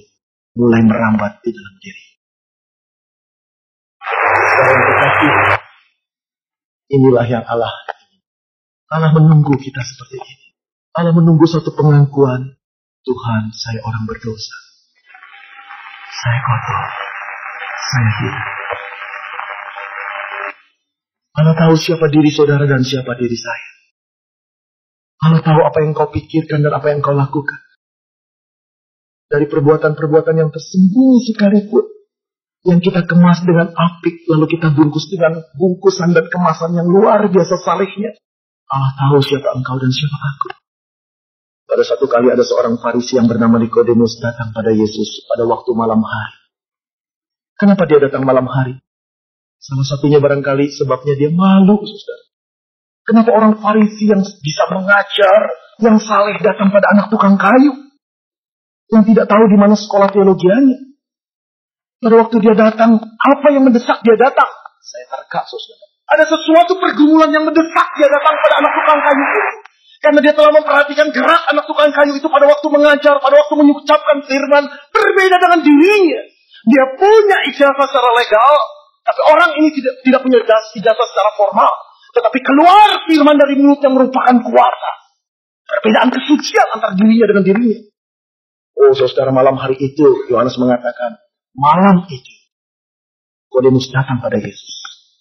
mulai merambat di dalam diri. Inilah yang Allah menunggu kita seperti ini. Allah menunggu suatu pengakuan. Tuhan, saya orang berdosa. Saya kotor. Saya hidup. Allah tahu siapa diri saudara dan siapa diri saya. Allah tahu apa yang kau pikirkan dan apa yang kau lakukan. Dari perbuatan-perbuatan yang tersembunyi sekalipun, yang kita kemas dengan apik, lalu kita bungkus dengan bungkusan dan kemasan yang luar biasa salehnya. Allah tahu siapa engkau dan siapa aku. Pada satu kali ada seorang Farisi yang bernama Nikodemus datang pada Yesus pada waktu malam hari. Kenapa dia datang malam hari? Salah satunya barangkali sebabnya dia malu, saudara. Kenapa orang Farisi yang bisa mengajar, yang saleh datang pada anak tukang kayu? Yang tidak tahu di mana sekolah teologianya. Pada waktu dia datang, apa yang mendesak dia datang? Saya terka, saudara. Ada sesuatu pergumulan yang mendesak dia datang pada anak tukang kayu itu. Karena dia telah memperhatikan gerak anak tukang kayu itu pada waktu mengajar, pada waktu mengucapkan firman, berbeda dengan dirinya. Dia punya ijazah secara legal, tapi orang ini tidak punya ijazah secara formal. Tetapi keluar firman dari mulut yang merupakan kuasa. Perbedaan kesucian antara dirinya dengan dirinya. Oh saudara, malam hari itu, Yohanes mengatakan, malam itu, Nikodemus datang pada Yesus.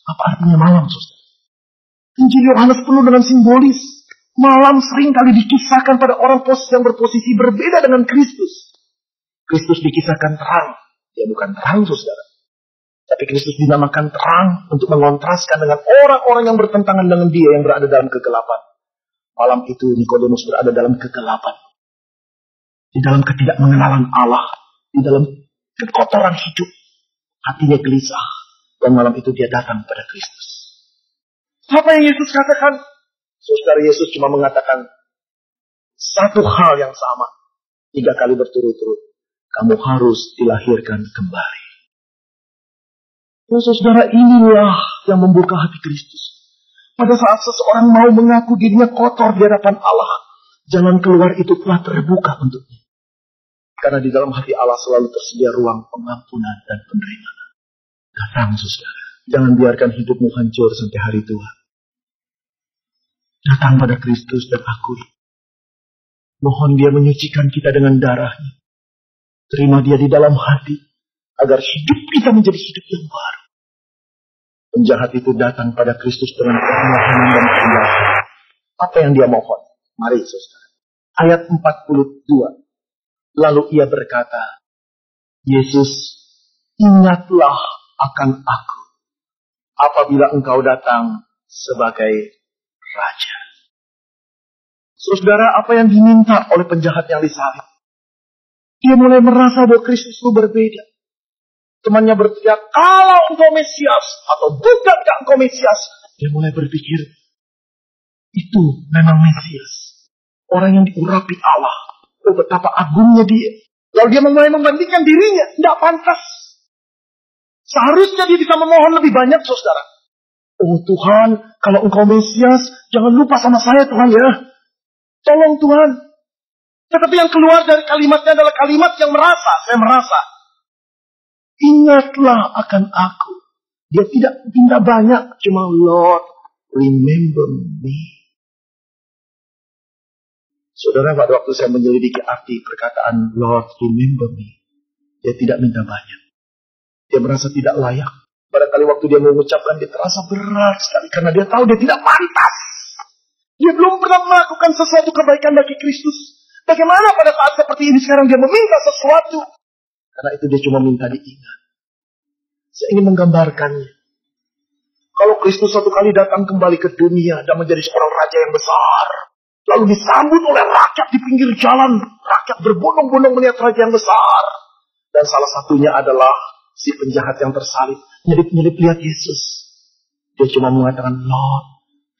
Apa artinya malam, saudara? Injil Yohanes penuh dengan simbolis. Malam sering kali dikisahkan pada orang yang berposisi berbeda dengan Kristus. Kristus dikisahkan terang. Dia bukan terang, saudara. Tapi Kristus dinamakan terang untuk mengontraskan dengan orang-orang yang bertentangan dengan dia yang berada dalam kegelapan. Malam itu Nikodemus berada dalam kegelapan. Di dalam ketidakmengenalan Allah. Di dalam kekotoran hidup. Hatinya gelisah. Dan malam itu dia datang pada Kristus. Apa yang Yesus katakan? Saudara, Yesus cuma mengatakan satu hal yang sama. 3 kali berturut-turut. Kamu harus dilahirkan kembali. Saudara, inilah yang membuka hati Kristus. Pada saat seseorang mau mengaku dirinya kotor di hadapan Allah, jalan keluar itu telah terbuka untuknya. Karena di dalam hati Allah selalu tersedia ruang pengampunan dan penerimaan. Datang, saudara. Jangan biarkan hidupmu hancur sampai hari tua. Datang pada Kristus dan akui. Mohon dia menyucikan kita dengan darahnya. Terima dia di dalam hati. Agar hidup kita menjadi hidup yang baru. Penjahat itu datang pada Kristus dengan permohonan dan penjelasan. Apa yang dia mohon? Mari saudara. Ayat 42. Lalu ia berkata, Yesus, ingatlah akan aku. Apabila engkau datang sebagai Raja. Saudara, apa yang diminta oleh penjahat yang disalib? Dia mulai merasa bahwa Kristus itu berbeda. Temannya berteriak, kalau engkau Mesias, atau bukankah engkau Mesias? Dia mulai berpikir, itu memang Mesias. Orang yang diurapi Allah. Oh, betapa agungnya dia. Lalu dia mulai membandingkan dirinya. Tidak pantas. Seharusnya dia bisa memohon lebih banyak, saudara. Oh Tuhan, kalau engkau Mesias, jangan lupa sama saya Tuhan ya. Tolong Tuhan. Tetapi yang keluar dari kalimatnya adalah kalimat yang merasa. Saya merasa. Ingatlah akan aku. Dia tidak minta banyak. Cuma Lord, remember me. Saudara, pada waktu saya menyelidiki arti perkataan Lord, remember me. Dia tidak minta banyak. Dia merasa tidak layak. Barangkali waktu dia mengucapkan, dia terasa berat sekali. Karena dia tahu dia tidak pantas. Dia belum pernah melakukan sesuatu kebaikan bagi Kristus. Bagaimana pada saat seperti ini sekarang dia meminta sesuatu? Karena itu dia cuma minta diingat. Saya ingin menggambarkannya. Kalau Kristus suatu kali datang kembali ke dunia dan menjadi seorang raja yang besar, lalu disambut oleh rakyat di pinggir jalan, rakyat berbondong-bondong melihat raja yang besar. Dan salah satunya adalah si penjahat yang tersalib, nyelip-nyelip lihat Yesus. Dia cuma mengatakan, Lord,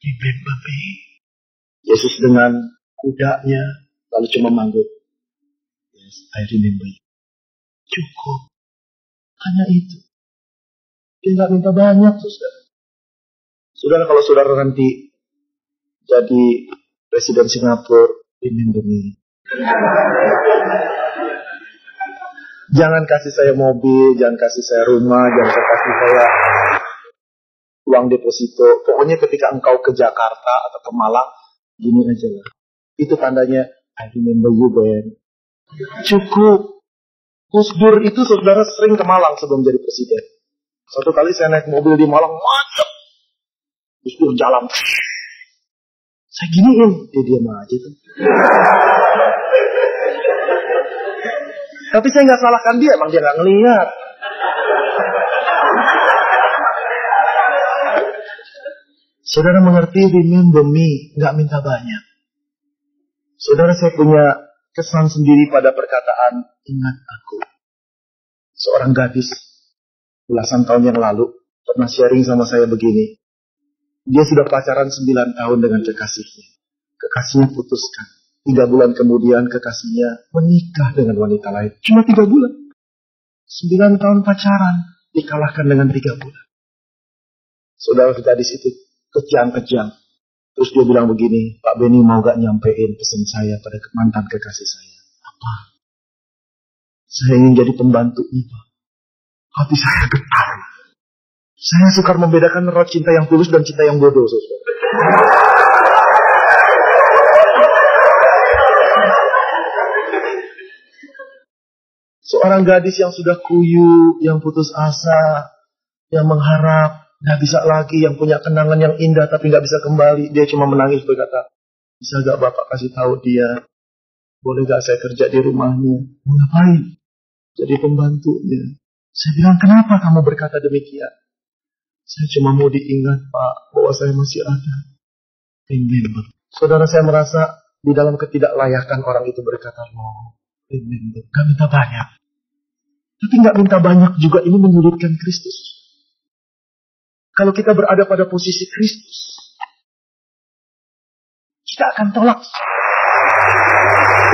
remember me. Yesus dengan kudanya lalu cuma manggil, yes, I remember you. Cukup. Hanya itu. Dia nggak minta banyak, saudara. Saudara, kalau saudara nanti jadi Presiden Singapura, remember me. Jangan kasih saya mobil, jangan kasih saya rumah, jangan kasih saya uang deposito. Pokoknya ketika engkau ke Jakarta atau ke Malang, gini aja lah. Itu tandanya, I remember you, Ben. Cukup. Gus Dur itu saudara sering ke Malang sebelum jadi presiden. Satu kali saya naik mobil di Malang, macet. Gus Dur jalan. Saya giniin, dia diam aja tuh. Tapi saya nggak salahkan dia, emang dia nggak ngelihat. Saudara mengerti, remember me, nggak minta banyak. Saudara, saya punya kesan sendiri pada perkataan ingat aku. Seorang gadis belasan tahun yang lalu pernah sharing sama saya begini. Dia sudah pacaran 9 tahun dengan kekasihnya. Kekasihnya putuskan. 3 bulan kemudian kekasihnya menikah dengan wanita lain. Cuma 3 bulan. 9 tahun pacaran dikalahkan dengan 3 bulan. Saudara, gadis itu kejam-kejam. Terus dia bilang begini, Pak Benny mau gak nyampein pesan saya pada mantan kekasih saya? Apa? Saya ingin jadi pembantunya, Pak. Hati saya getar. Saya sukar membedakan roh cinta yang tulus dan cinta yang bodoh, saudara. Seorang gadis yang sudah kuyu, yang putus asa, yang mengharap, gak bisa lagi, yang punya kenangan yang indah tapi gak bisa kembali. Dia cuma menangis berkata, bisa gak Bapak kasih tahu dia? Boleh gak saya kerja di rumahnya? Mau ngapain? Jadi pembantunya. Saya bilang, kenapa kamu berkata demikian? Saya cuma mau diingat, Pak, bahwa saya masih ada. Remember. Saudara, saya merasa di dalam ketidaklayakan orang itu berkata, no, remember. Gak minta banyak. Tapi gak minta banyak juga ini menyulitkan Kristus. Kalau kita berada pada posisi Kristus, kita akan tolak.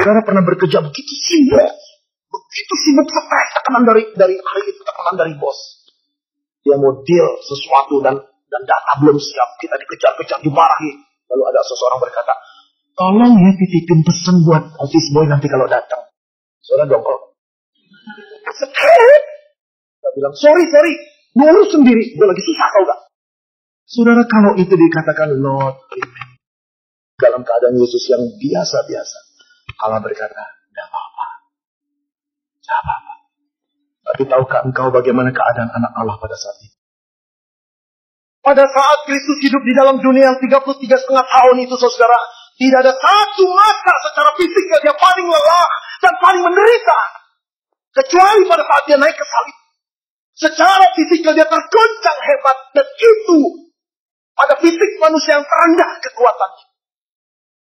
Saudara pernah bekerja begitu sibuk stres, tekanan dari hari itu, tekanan dari bos. Dia mau deal sesuatu dan data belum siap, kita dikejar-kejar, dimarahi. Lalu ada seseorang berkata, tolong ya titipin pesan buat office boy nanti kalau datang. Saudara dongkol. Stres. Dia bilang, sorry, ngurus sendiri, gue lagi susah tau gak? Saudara, kalau itu dikatakan Lord, amen. Dalam keadaan Yesus yang biasa-biasa, Allah berkata, gak apa-apa. Tapi tahukah engkau bagaimana keadaan anak Allah pada saat itu? Pada saat Kristus hidup di dalam dunia yang 33,5 tahun itu, saudara, tidak ada satu masa secara fisiknya dia paling lelah dan paling menderita. Kecuali pada saat dia naik ke salib. Secara fisikal dia tergoncang hebat. Dan itu pada fisik manusia yang terendah kekuatannya.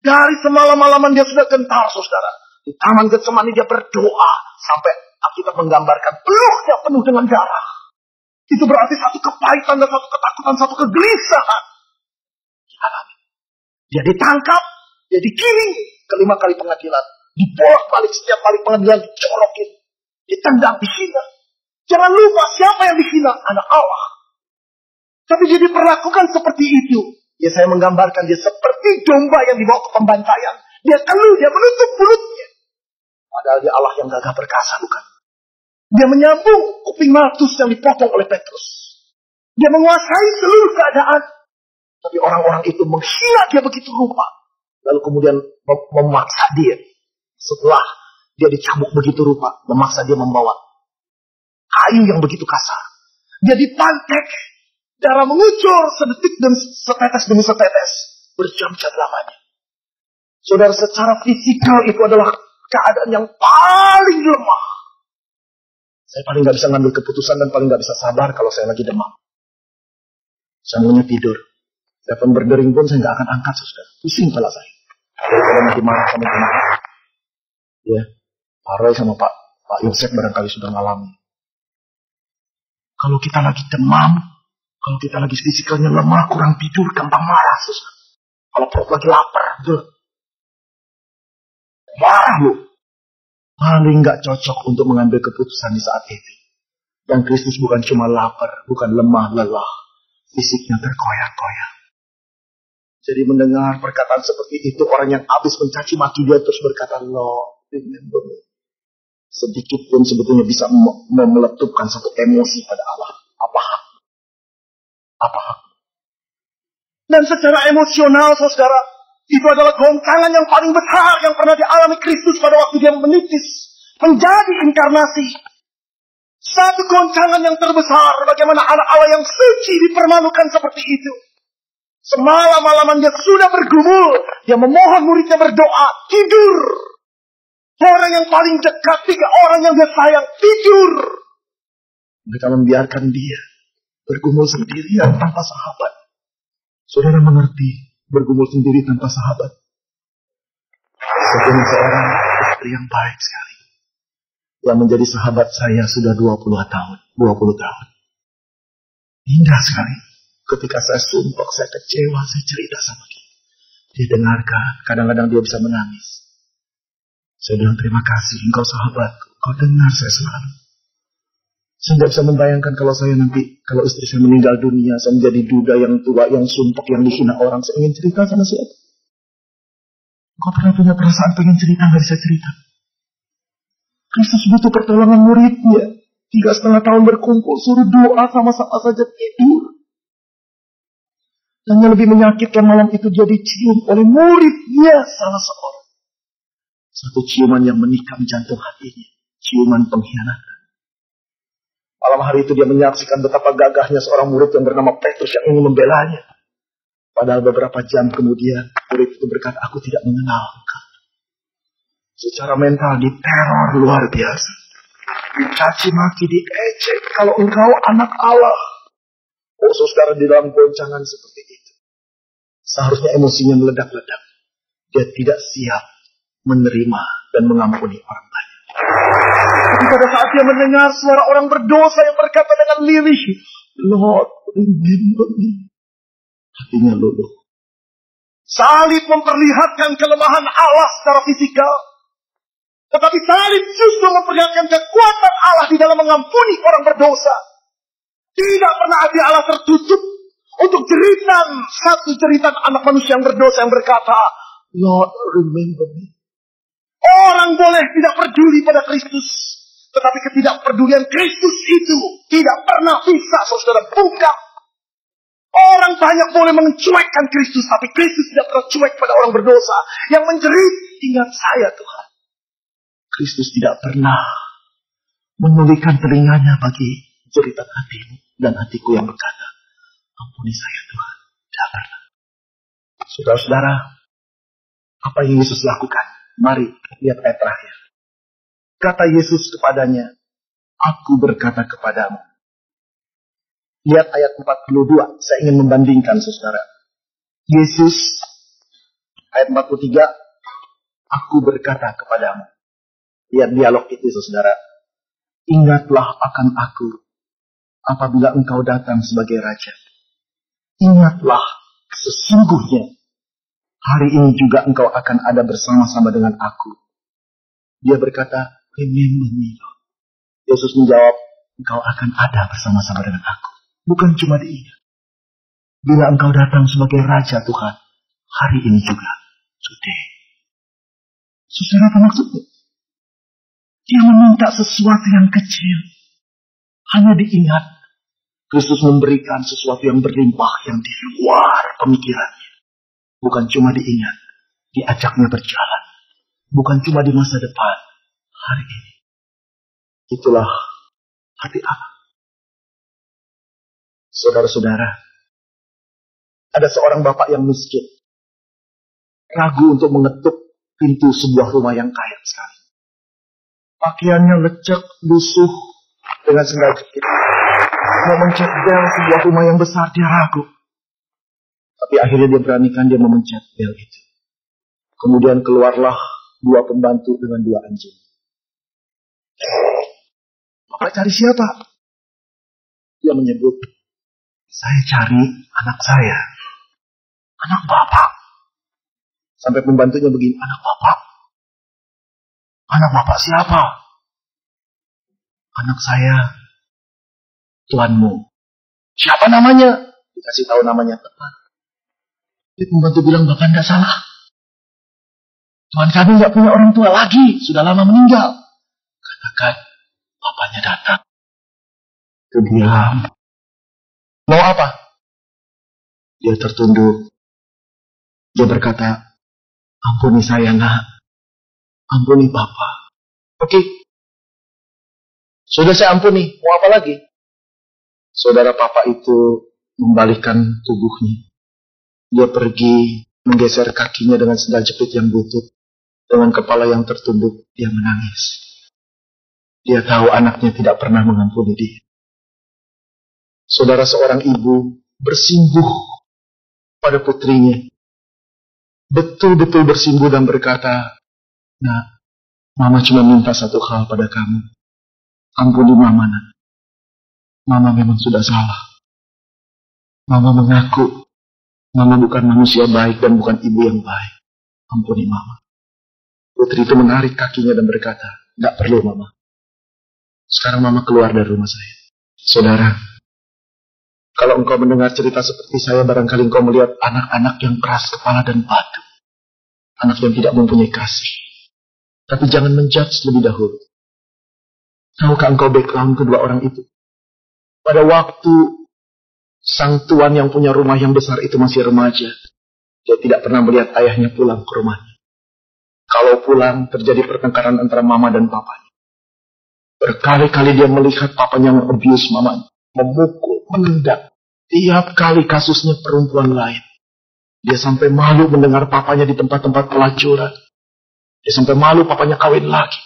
Dari semalam-malaman dia sudah gentar, saudara. Di Taman Getsemani dia berdoa. Sampai Alkitab menggambarkan peluknya penuh dengan darah. Itu berarti satu kepahitan dan satu ketakutan, satu kegelisahan. Dia ditangkap, dia digiring ke 5 kali pengadilan. Dibolak-balik setiap kali pengadilan, dicorokin. Ditendang, dihina. Jangan lupa siapa yang dihina? Anak Allah. Tapi dia diperlakukan seperti itu. Ya, saya menggambarkan dia seperti domba yang dibawa ke pembantaian. Dia keluh, dia menutup mulutnya. Padahal dia Allah yang gagah perkasa, bukan? Dia menyambung kuping Malkus yang dipotong oleh Petrus. Dia menguasai seluruh keadaan. Tapi orang-orang itu menghina dia begitu rupa. Lalu kemudian memaksa dia. Setelah dia dicambuk begitu rupa, memaksa dia membawa kayu yang begitu kasar. Dia dipantek. Darah mengucur sedetik dan setetes demi setetes. Berjam-jam lamanya. Saudara, secara fisikal itu adalah keadaan yang paling lemah. Saya paling gak bisa ngambil keputusan dan paling gak bisa sabar kalau saya lagi demam. Saya maunya tidur. Telepon berdering pun saya gak akan angkat, saudara. Pusing kepala saya. Daripada nanti marah sama teman. Ya, Pak Roy sama Pak Yosef barangkali sudah ngalami. Kalau kita lagi demam, kalau kita lagi fisikalnya lemah, kurang tidur, gampang marah, saudara. Kalau perut lagi lapar, marah lu. Paling gak cocok untuk mengambil keputusan di saat itu. Dan Kristus bukan cuma lapar, bukan lemah, lelah. Fisiknya terkoyak-koyak. Jadi mendengar perkataan seperti itu, orang yang habis mencaci maki dia terus berkata, Lord, remember me. Sedikit pun sebetulnya bisa meletupkan satu emosi pada Allah. Apa hak? Apa hak? Dan secara emosional, saudara, itu adalah goncangan yang paling besar yang pernah dialami Kristus pada waktu dia menitis menjadi inkarnasi. Satu goncangan yang terbesar, bagaimana anak Allah yang suci dipermalukan seperti itu. Semalam-malaman dia sudah bergumul, dia memohon muridnya berdoa, tidur. Orang yang paling dekat, 3 orang yang dia sayang, tidur. Mereka membiarkan dia bergumul sendirian tanpa sahabat. Saudara mengerti, bergumul sendiri tanpa sahabat. Sebetulnya seorang istri yang baik sekali. Yang menjadi sahabat saya sudah 20 tahun. Indah sekali. Ketika saya sumpah, saya kecewa, saya cerita sama dia. Dia dengarkan, kadang-kadang dia bisa menangis. Saya bilang terima kasih, engkau sahabatku. Kau dengar saya selalu. Saya tidak bisa membayangkan kalau saya nanti, kalau istri saya meninggal dunia, saya menjadi duda yang tua, yang sumpah, yang dihina orang. Saya ingin cerita sama siapa? Kau pernah punya perasaan pengen cerita, nggak bisa cerita. Kristus butuh pertolongan muridnya. 3,5 tahun berkumpul, suruh doa sama-sama saja tidur. Dan yang lebih menyakitkan malam itu dia dicium oleh muridnya salah seorang. Satu ciuman yang menikam jantung hatinya. Ciuman pengkhianatan. Malam hari itu dia menyaksikan betapa gagahnya seorang murid yang bernama Petrus yang ingin membelanya. Padahal beberapa jam kemudian murid itu berkata, aku tidak mengenal engkau. Secara mental diteror luar biasa. Dicaci maki, diejek. Kalau engkau anak Allah. Oh saudara, di dalam goncangan seperti itu. Seharusnya emosinya meledak-ledak. Dia tidak siap menerima dan mengampuni orang lain. Tapi pada saat dia mendengar suara orang berdosa yang berkata dengan lirih, Lord, remember me. Hatinya luluh. Salib memperlihatkan kelemahan Allah secara fisikal. Tetapi salib justru memperlihatkan kekuatan Allah di dalam mengampuni orang berdosa. Tidak pernah hati Allah tertutup untuk satu jeritan anak manusia yang berdosa yang berkata, Lord, remember me. Orang boleh tidak peduli pada Kristus. Tetapi ketidakpedulian Kristus itu tidak pernah bisa saudara buka. Orang banyak boleh mencuekkan Kristus. Tapi Kristus tidak pernah cuek pada orang berdosa yang menjerit, ingat saya Tuhan. Kristus tidak pernah menulikan telinganya bagi jeritan hatimu dan hatiku yang berkata, ampuni saya Tuhan. Tidak pernah. Saudara-saudara, apa yang Yesus lakukan? Mari lihat ayat terakhir. Kata Yesus kepadanya, aku berkata kepadamu. Lihat ayat 42. Saya ingin membandingkan saudara. Yesus, ayat 43, aku berkata kepadamu. Lihat dialog itu saudara. Ingatlah akan aku apabila engkau datang sebagai raja. Ingatlah sesungguhnya hari ini juga engkau akan ada bersama-sama dengan aku. Dia berkata, remember me, Lord. Yesus menjawab, engkau akan ada bersama-sama dengan aku. Bukan cuma diingat. Bila engkau datang sebagai raja Tuhan, hari ini juga. Today. Saudara, apa maksudnya? Dia meminta sesuatu yang kecil. Hanya diingat, Kristus memberikan sesuatu yang berlimpah yang di luar pemikirannya. Bukan cuma diingat, diajaknya berjalan. Bukan cuma di masa depan, hari ini. Itulah hati Allah. Saudara-saudara, ada seorang bapak yang miskin. Ragu untuk mengetuk pintu sebuah rumah yang kaya sekali. Pakaiannya lecek, lusuh, dengan sendal jepit. Mau mencet bel sebuah rumah yang besar, dia ragu. Tapi akhirnya dia beranikan, dia memencet bel itu. Kemudian keluarlah 2 pembantu dengan 2 anjing. Bapak cari siapa? Dia menyebut, saya cari anak saya. Anak bapak. Sampai pembantunya begini, anak bapak? Anak bapak siapa? Anak saya, tuanmu. Siapa namanya? Dikasih tahu namanya tepat. Jadi pembantu bilang, bapak tidak salah. Tuan kami nggak punya orang tua lagi, sudah lama meninggal. Katakan, bapaknya datang. Itu diam. Mau apa? Dia tertunduk. Dia berkata, ampuni saya nak. Ampuni Bapak. Oke. Sudah saya ampuni. Mau apa lagi? Saudara Papa itu membalikkan tubuhnya. Dia pergi menggeser kakinya dengan sendal jepit yang butut. Dengan kepala yang tertunduk, dia menangis. Dia tahu anaknya tidak pernah mengampuni dia. Saudara seorang ibu bersimbuh pada putrinya. Betul-betul bersimbuh dan berkata, nah, Mama cuma minta satu hal pada kamu. Ampuni Mama, nak. Mama memang sudah salah. Mama mengaku, Mama bukan manusia baik dan bukan ibu yang baik. Ampuni Mama. Putri itu menarik kakinya dan berkata, tidak perlu Mama. Sekarang Mama keluar dari rumah saya. Saudara, kalau engkau mendengar cerita seperti saya, barangkali engkau melihat anak-anak yang keras kepala dan batu. Anak yang tidak mempunyai kasih. Tapi jangan menjudge lebih dahulu. Tahukah engkau background kedua orang itu? Pada waktu sang tuan yang punya rumah yang besar itu masih remaja, dia tidak pernah melihat ayahnya pulang ke rumahnya. Kalau pulang, terjadi pertengkaran antara mama dan papanya. Berkali-kali dia melihat papanya meng-abuse mamanya, memukul, menendang. Tiap kali kasusnya perempuan lain. Dia sampai malu mendengar papanya di tempat-tempat pelacuran. Dia sampai malu papanya kawin lagi.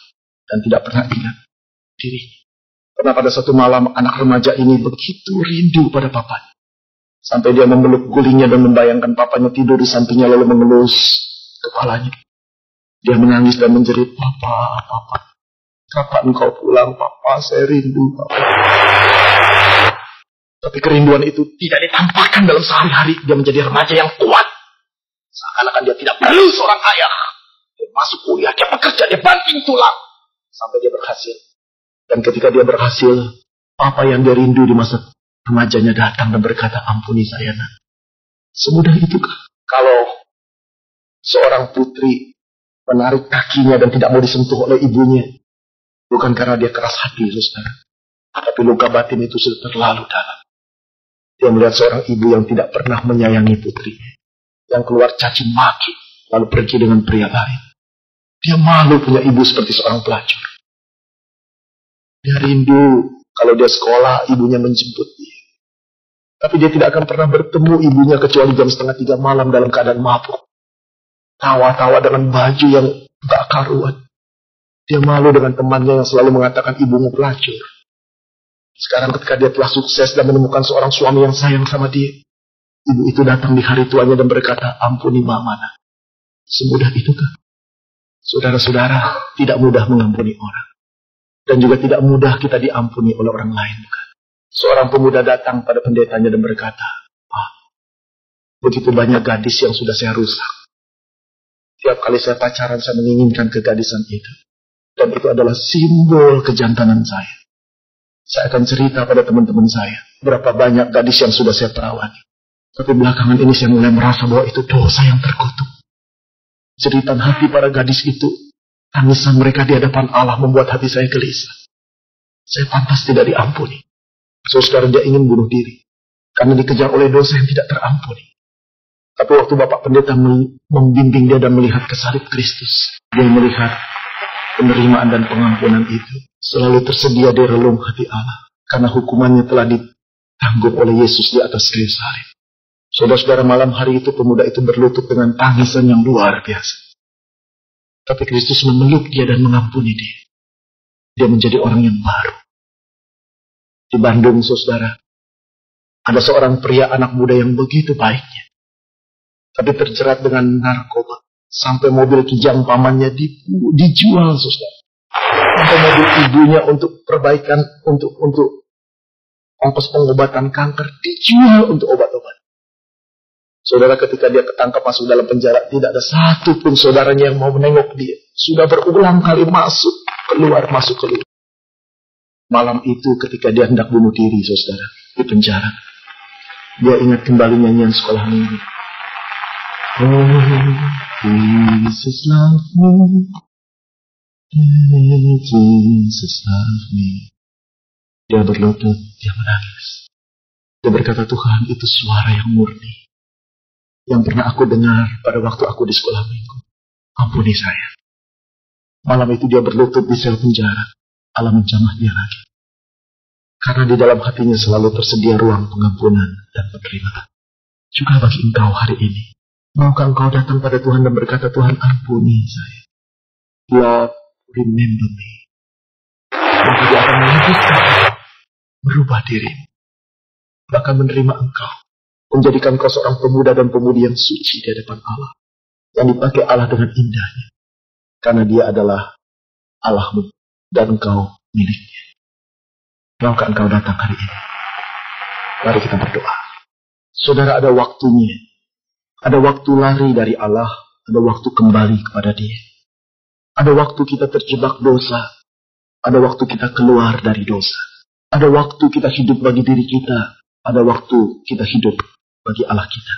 Dan tidak pernah ingat dirinya. Karena pada satu malam anak remaja ini begitu rindu pada papanya. Sampai dia memeluk gulingnya dan membayangkan papanya tidur di sampingnya lalu mengelus kepalanya. Dia menangis dan menjerit, Papa. Kapan engkau pulang, Papa? Saya rindu, Papa. Tapi kerinduan itu tidak ditampakkan dalam sehari-hari. Dia menjadi remaja yang kuat. Seakan-akan dia tidak perlu seorang ayah. Dia masuk kuliah, dia bekerja, dia banting tulang. Sampai dia berhasil. Dan ketika dia berhasil, Papa yang dia rindu di masa remajanya datang dan berkata, ampuni saya, nak. Semudah itukah? Kalau seorang putri menarik kakinya dan tidak mau disentuh oleh ibunya, bukan karena dia keras hati, saudara. Tapi luka batin itu sudah terlalu dalam. Dia melihat seorang ibu yang tidak pernah menyayangi putrinya. Yang keluar caci maki, lalu pergi dengan pria lain. Dia malu punya ibu seperti seorang pelacur. Dia rindu kalau dia sekolah, ibunya menjemput dia. Tapi dia tidak akan pernah bertemu ibunya kecuali jam 2:30 malam dalam keadaan mabuk. Tawa-tawa dengan baju yang gak karuan. Dia malu dengan temannya yang selalu mengatakan ibumu pelacur. Sekarang ketika dia telah sukses dan menemukan seorang suami yang sayang sama dia, ibu itu datang di hari tuanya dan berkata, ampuni Mama, nak. Semudah itukah? Saudara-saudara, tidak mudah mengampuni orang. Dan juga tidak mudah kita diampuni oleh orang lain, bukan? Seorang pemuda datang pada pendetanya dan berkata, Pak, begitu banyak gadis yang sudah saya rusak. Tiap kali saya pacaran, saya menginginkan kegadisan itu. Dan itu adalah simbol kejantanan saya. Saya akan cerita pada teman-teman saya berapa banyak gadis yang sudah saya perawati. Tapi belakangan ini saya mulai merasa bahwa itu dosa yang terkutuk. Jeritan hati para gadis itu Tangisan mereka di hadapan Allah membuat hati saya gelisah. Saya pantas tidak diampuni. Saudara, dia ingin bunuh diri karena dikejar oleh dosa yang tidak terampuni. Tapi waktu Bapak Pendeta membimbing dia dan melihat ke salib Kristus, dia melihat penerimaan dan pengampunan itu selalu tersedia di relung hati Allah, karena hukumannya telah ditanggung oleh Yesus di atas kayu salib. Saudara-saudara, malam hari itu pemuda itu berlutut dengan tangisan yang luar biasa. Tapi Kristus memeluk dia dan mengampuni dia. Dia menjadi orang yang baru. Di Bandung, saudara, ada seorang pria anak muda yang begitu baiknya, tapi terjerat dengan narkoba. Sampai mobil kijang pamannya dijual, saudara. Sampai mobil ibunya untuk perbaikan, untuk ongkos pengobatan kanker, dijual untuk obat-obat. Saudara, ketika dia ketangkap masuk dalam penjara, tidak ada satu pun saudaranya yang mau menengok dia. Sudah berulang kali masuk, keluar. Malam itu ketika dia hendak bunuh diri, saudara, di penjara, dia ingat kembali nyanyian sekolah minggu. Oh, Jesus love me, Jesus love me. Dia berlutut, dia menangis. Dia berkata, Tuhan, itu suara yang murni yang pernah aku dengar pada waktu aku di sekolah minggu. Ampuni saya. Malam itu dia berlutut di sel penjara. Allah menjamah dia lagi. Karena di dalam hatinya selalu tersedia ruang pengampunan dan penerimaan. Juga bagi engkau hari ini, maukah engkau datang pada Tuhan dan berkata, Tuhan, ampuni saya. Lord, remember me. Maka dia akan melanjutkan merubah dirimu, bahkan menerima engkau, menjadikan kau seorang pemuda dan pemudi yang suci di hadapan Allah, yang dipakai Allah dengan indahnya, karena dia adalah Allahmu dan engkau miliknya. Maukah engkau datang hari ini? Mari kita berdoa. Saudara, ada waktunya. Ada waktu lari dari Allah, ada waktu kembali kepada Dia. Ada waktu kita terjebak dosa, ada waktu kita keluar dari dosa. Ada waktu kita hidup bagi diri kita, ada waktu kita hidup bagi Allah kita.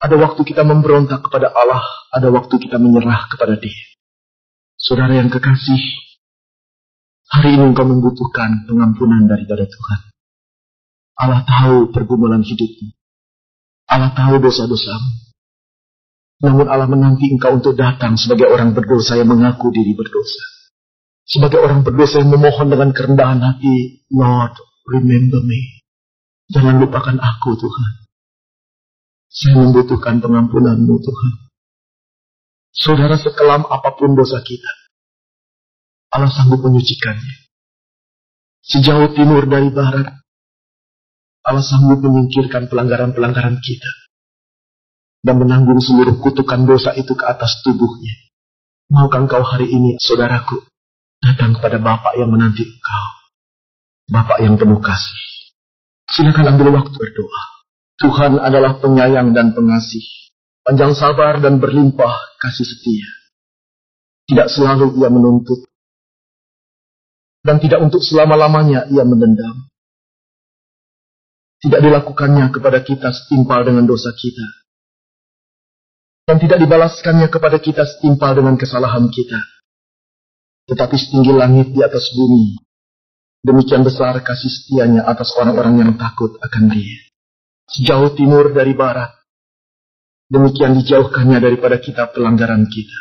Ada waktu kita memberontak kepada Allah, ada waktu kita menyerah kepada Dia. Saudara yang kekasih, hari ini engkau membutuhkan pengampunan daripada Tuhan. Allah tahu pergumulan hidupmu. Allah tahu dosa-dosamu. Namun Allah menanti engkau untuk datang sebagai orang berdosa yang mengaku diri berdosa. Sebagai orang berdosa yang memohon dengan kerendahan hati, Lord, remember me. Jangan lupakan aku, Tuhan. Saya membutuhkan pengampunan-Mu, Tuhan. Saudara, sekelam apapun dosa kita, Allah sanggup menyucikannya. Sejauh timur dari barat, Allah sanggup menyingkirkan pelanggaran-pelanggaran kita dan menanggung seluruh kutukan dosa itu ke atas tubuhnya. Maukah engkau hari ini, saudaraku, datang kepada Bapa yang menanti engkau, Bapa yang penuh kasih. Silakan ambil waktu berdoa. Tuhan adalah penyayang dan pengasih, panjang sabar dan berlimpah kasih setia. Tidak selalu Ia menuntut, dan tidak untuk selama-lamanya Ia mendendam. Tidak dilakukannya kepada kita setimpal dengan dosa kita, dan tidak dibalaskannya kepada kita setimpal dengan kesalahan kita. Tetapi setinggi langit di atas bumi, demikian besar kasih setianya atas orang-orang yang takut akan Dia. Sejauh timur dari barat, demikian dijauhkannya daripada kita pelanggaran kita.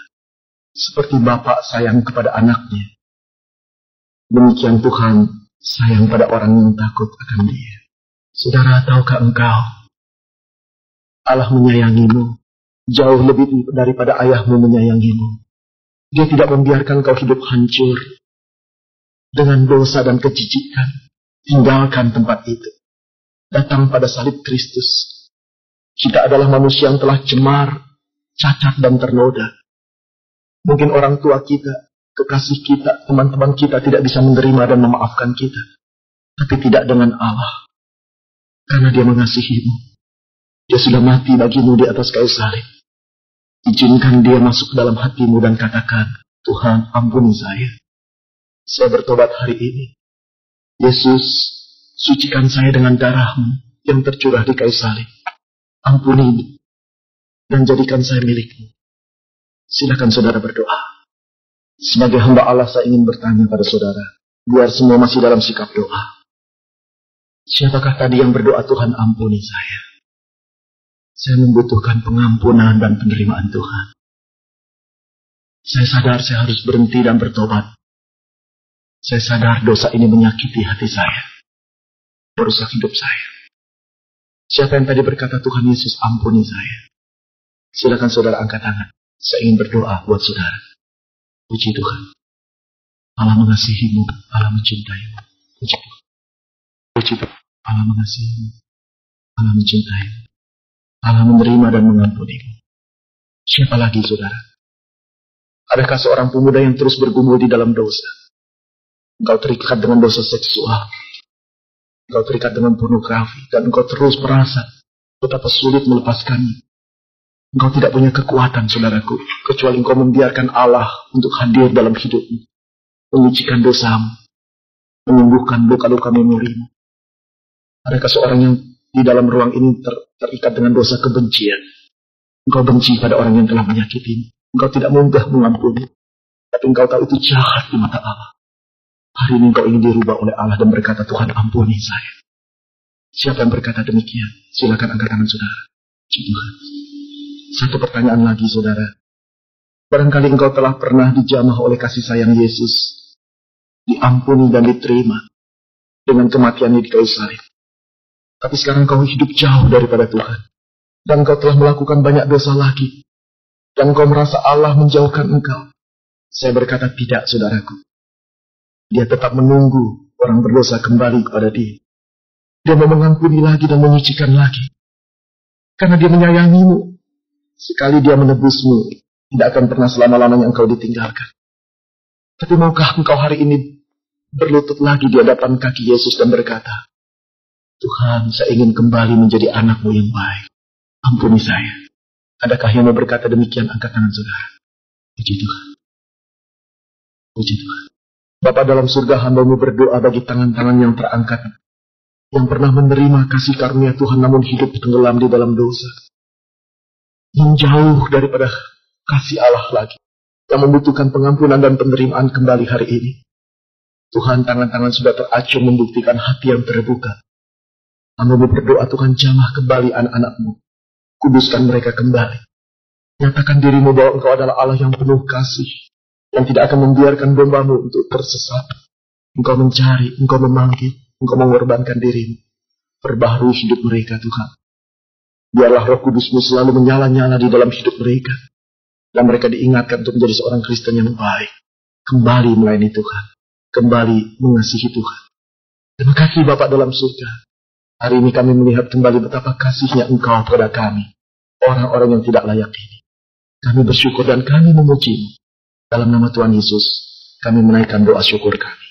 Seperti Bapa sayang kepada anaknya, demikian Tuhan sayang pada orang yang takut akan Dia. Saudara, tahukah engkau, Allah menyayangimu jauh lebih daripada ayahmu menyayangimu. Dia tidak membiarkan kau hidup hancur dengan dosa dan kejijikan. Tinggalkan tempat itu. Datang pada salib Kristus. Kita adalah manusia yang telah cemar, cacat dan ternoda. Mungkin orang tua kita, kekasih kita, teman-teman kita tidak bisa menerima dan memaafkan kita. Tapi tidak dengan Allah. Karena Dia mengasihimu. Dia sudah mati bagimu di atas kayu salib. Izinkan Dia masuk ke dalam hatimu dan katakan, Tuhan, ampuni saya. Saya bertobat hari ini. Yesus, sucikan saya dengan darah-Mu yang tercurah di kayu salib. Ampuni dan jadikan saya milik-Mu. Silakan saudara berdoa. Sebagai hamba Allah, saya ingin bertanya pada saudara, biar semua masih dalam sikap doa. Siapakah tadi yang berdoa, Tuhan ampuni saya? Saya membutuhkan pengampunan dan penerimaan Tuhan. Saya sadar saya harus berhenti dan bertobat. Saya sadar dosa ini menyakiti hati saya, merusak hidup saya. Siapa yang tadi berkata, Tuhan Yesus ampuni saya? Silakan saudara angkat tangan. Saya ingin berdoa buat saudara. Puji Tuhan. Allah mengasihimu, Allah mencintaimu. Puji Tuhan. Puji Tuhan. Allah mengasihimu, Allah mencintaimu. Allah menerima dan mengampunimu. Siapa lagi saudara? Adakah seorang pemuda yang terus bergumul di dalam dosa? Engkau terikat dengan dosa seksual. Engkau terikat dengan pornografi. Dan engkau terus merasa betapa sulit melepaskannya. Engkau tidak punya kekuatan, saudaraku, kecuali engkau membiarkan Allah untuk hadir dalam hidupmu, menyucikan dosamu, menyembuhkan luka-luka memorimu. Adakah seorang yang di dalam ruang ini terikat dengan dosa kebencian? Engkau benci pada orang yang telah menyakitimu. Engkau tidak mudah mengampuni, tapi engkau tahu itu jahat di mata Allah. Hari ini engkau ingin dirubah oleh Allah dan berkata, Tuhan ampuni saya. Siapa yang berkata demikian? Silakan angkat tangan saudara. Tuhan. Satu pertanyaan lagi saudara. Barangkali engkau telah pernah dijamah oleh kasih sayang Yesus, diampuni dan diterima dengan kematiannya di kayu salib. Tapi sekarang engkau hidup jauh daripada Tuhan, dan engkau telah melakukan banyak dosa lagi, dan engkau merasa Allah menjauhkan engkau. Saya berkata tidak, saudaraku. Dia tetap menunggu orang berdosa kembali kepada Dia. Dia mau mengampuni lagi dan menyucikan lagi, karena Dia menyayangimu. Sekali Dia menebusmu, tidak akan pernah selama-lamanya engkau ditinggalkan. Tapi maukah engkau hari ini berlutut lagi di hadapan kaki Yesus dan berkata, Tuhan, saya ingin kembali menjadi anak-Mu yang baik. Ampuni saya. Adakah yang mau berkata demikian? Angkat tangan saudara. Puji Tuhan. Puji Tuhan. Bapa dalam surga, hamba-Mu berdoa bagi tangan-tangan yang terangkat, yang pernah menerima kasih karunia Tuhan namun hidup tenggelam di dalam dosa, yang jauh daripada kasih Allah lagi, yang membutuhkan pengampunan dan penerimaan kembali hari ini. Tuhan, tangan-tangan sudah teracung membuktikan hati yang terbuka. Hamba-Mu berdoa, Tuhan, jamah kembali anak-anak-Mu. Kuduskan mereka kembali. Nyatakan diri-Mu bahwa Engkau adalah Allah yang penuh kasih, yang tidak akan membiarkan domba-Mu untuk tersesat. Engkau mencari, Engkau memanggil, Engkau mengorbankan diri-Mu. Perbaharui hidup mereka, Tuhan. Biarlah Roh Kudus-Mu selalu menyala-nyala di dalam hidup mereka, dan mereka diingatkan untuk menjadi seorang Kristen yang baik, kembali melayani Tuhan, kembali mengasihi Tuhan. Terima kasih Bapa dalam surga. Hari ini kami melihat kembali betapa kasih-Nya Engkau kepada kami, orang-orang yang tidak layak ini. Kami bersyukur dan kami memuji-Mu. Dalam nama Tuhan Yesus, kami menaikkan doa syukur kami.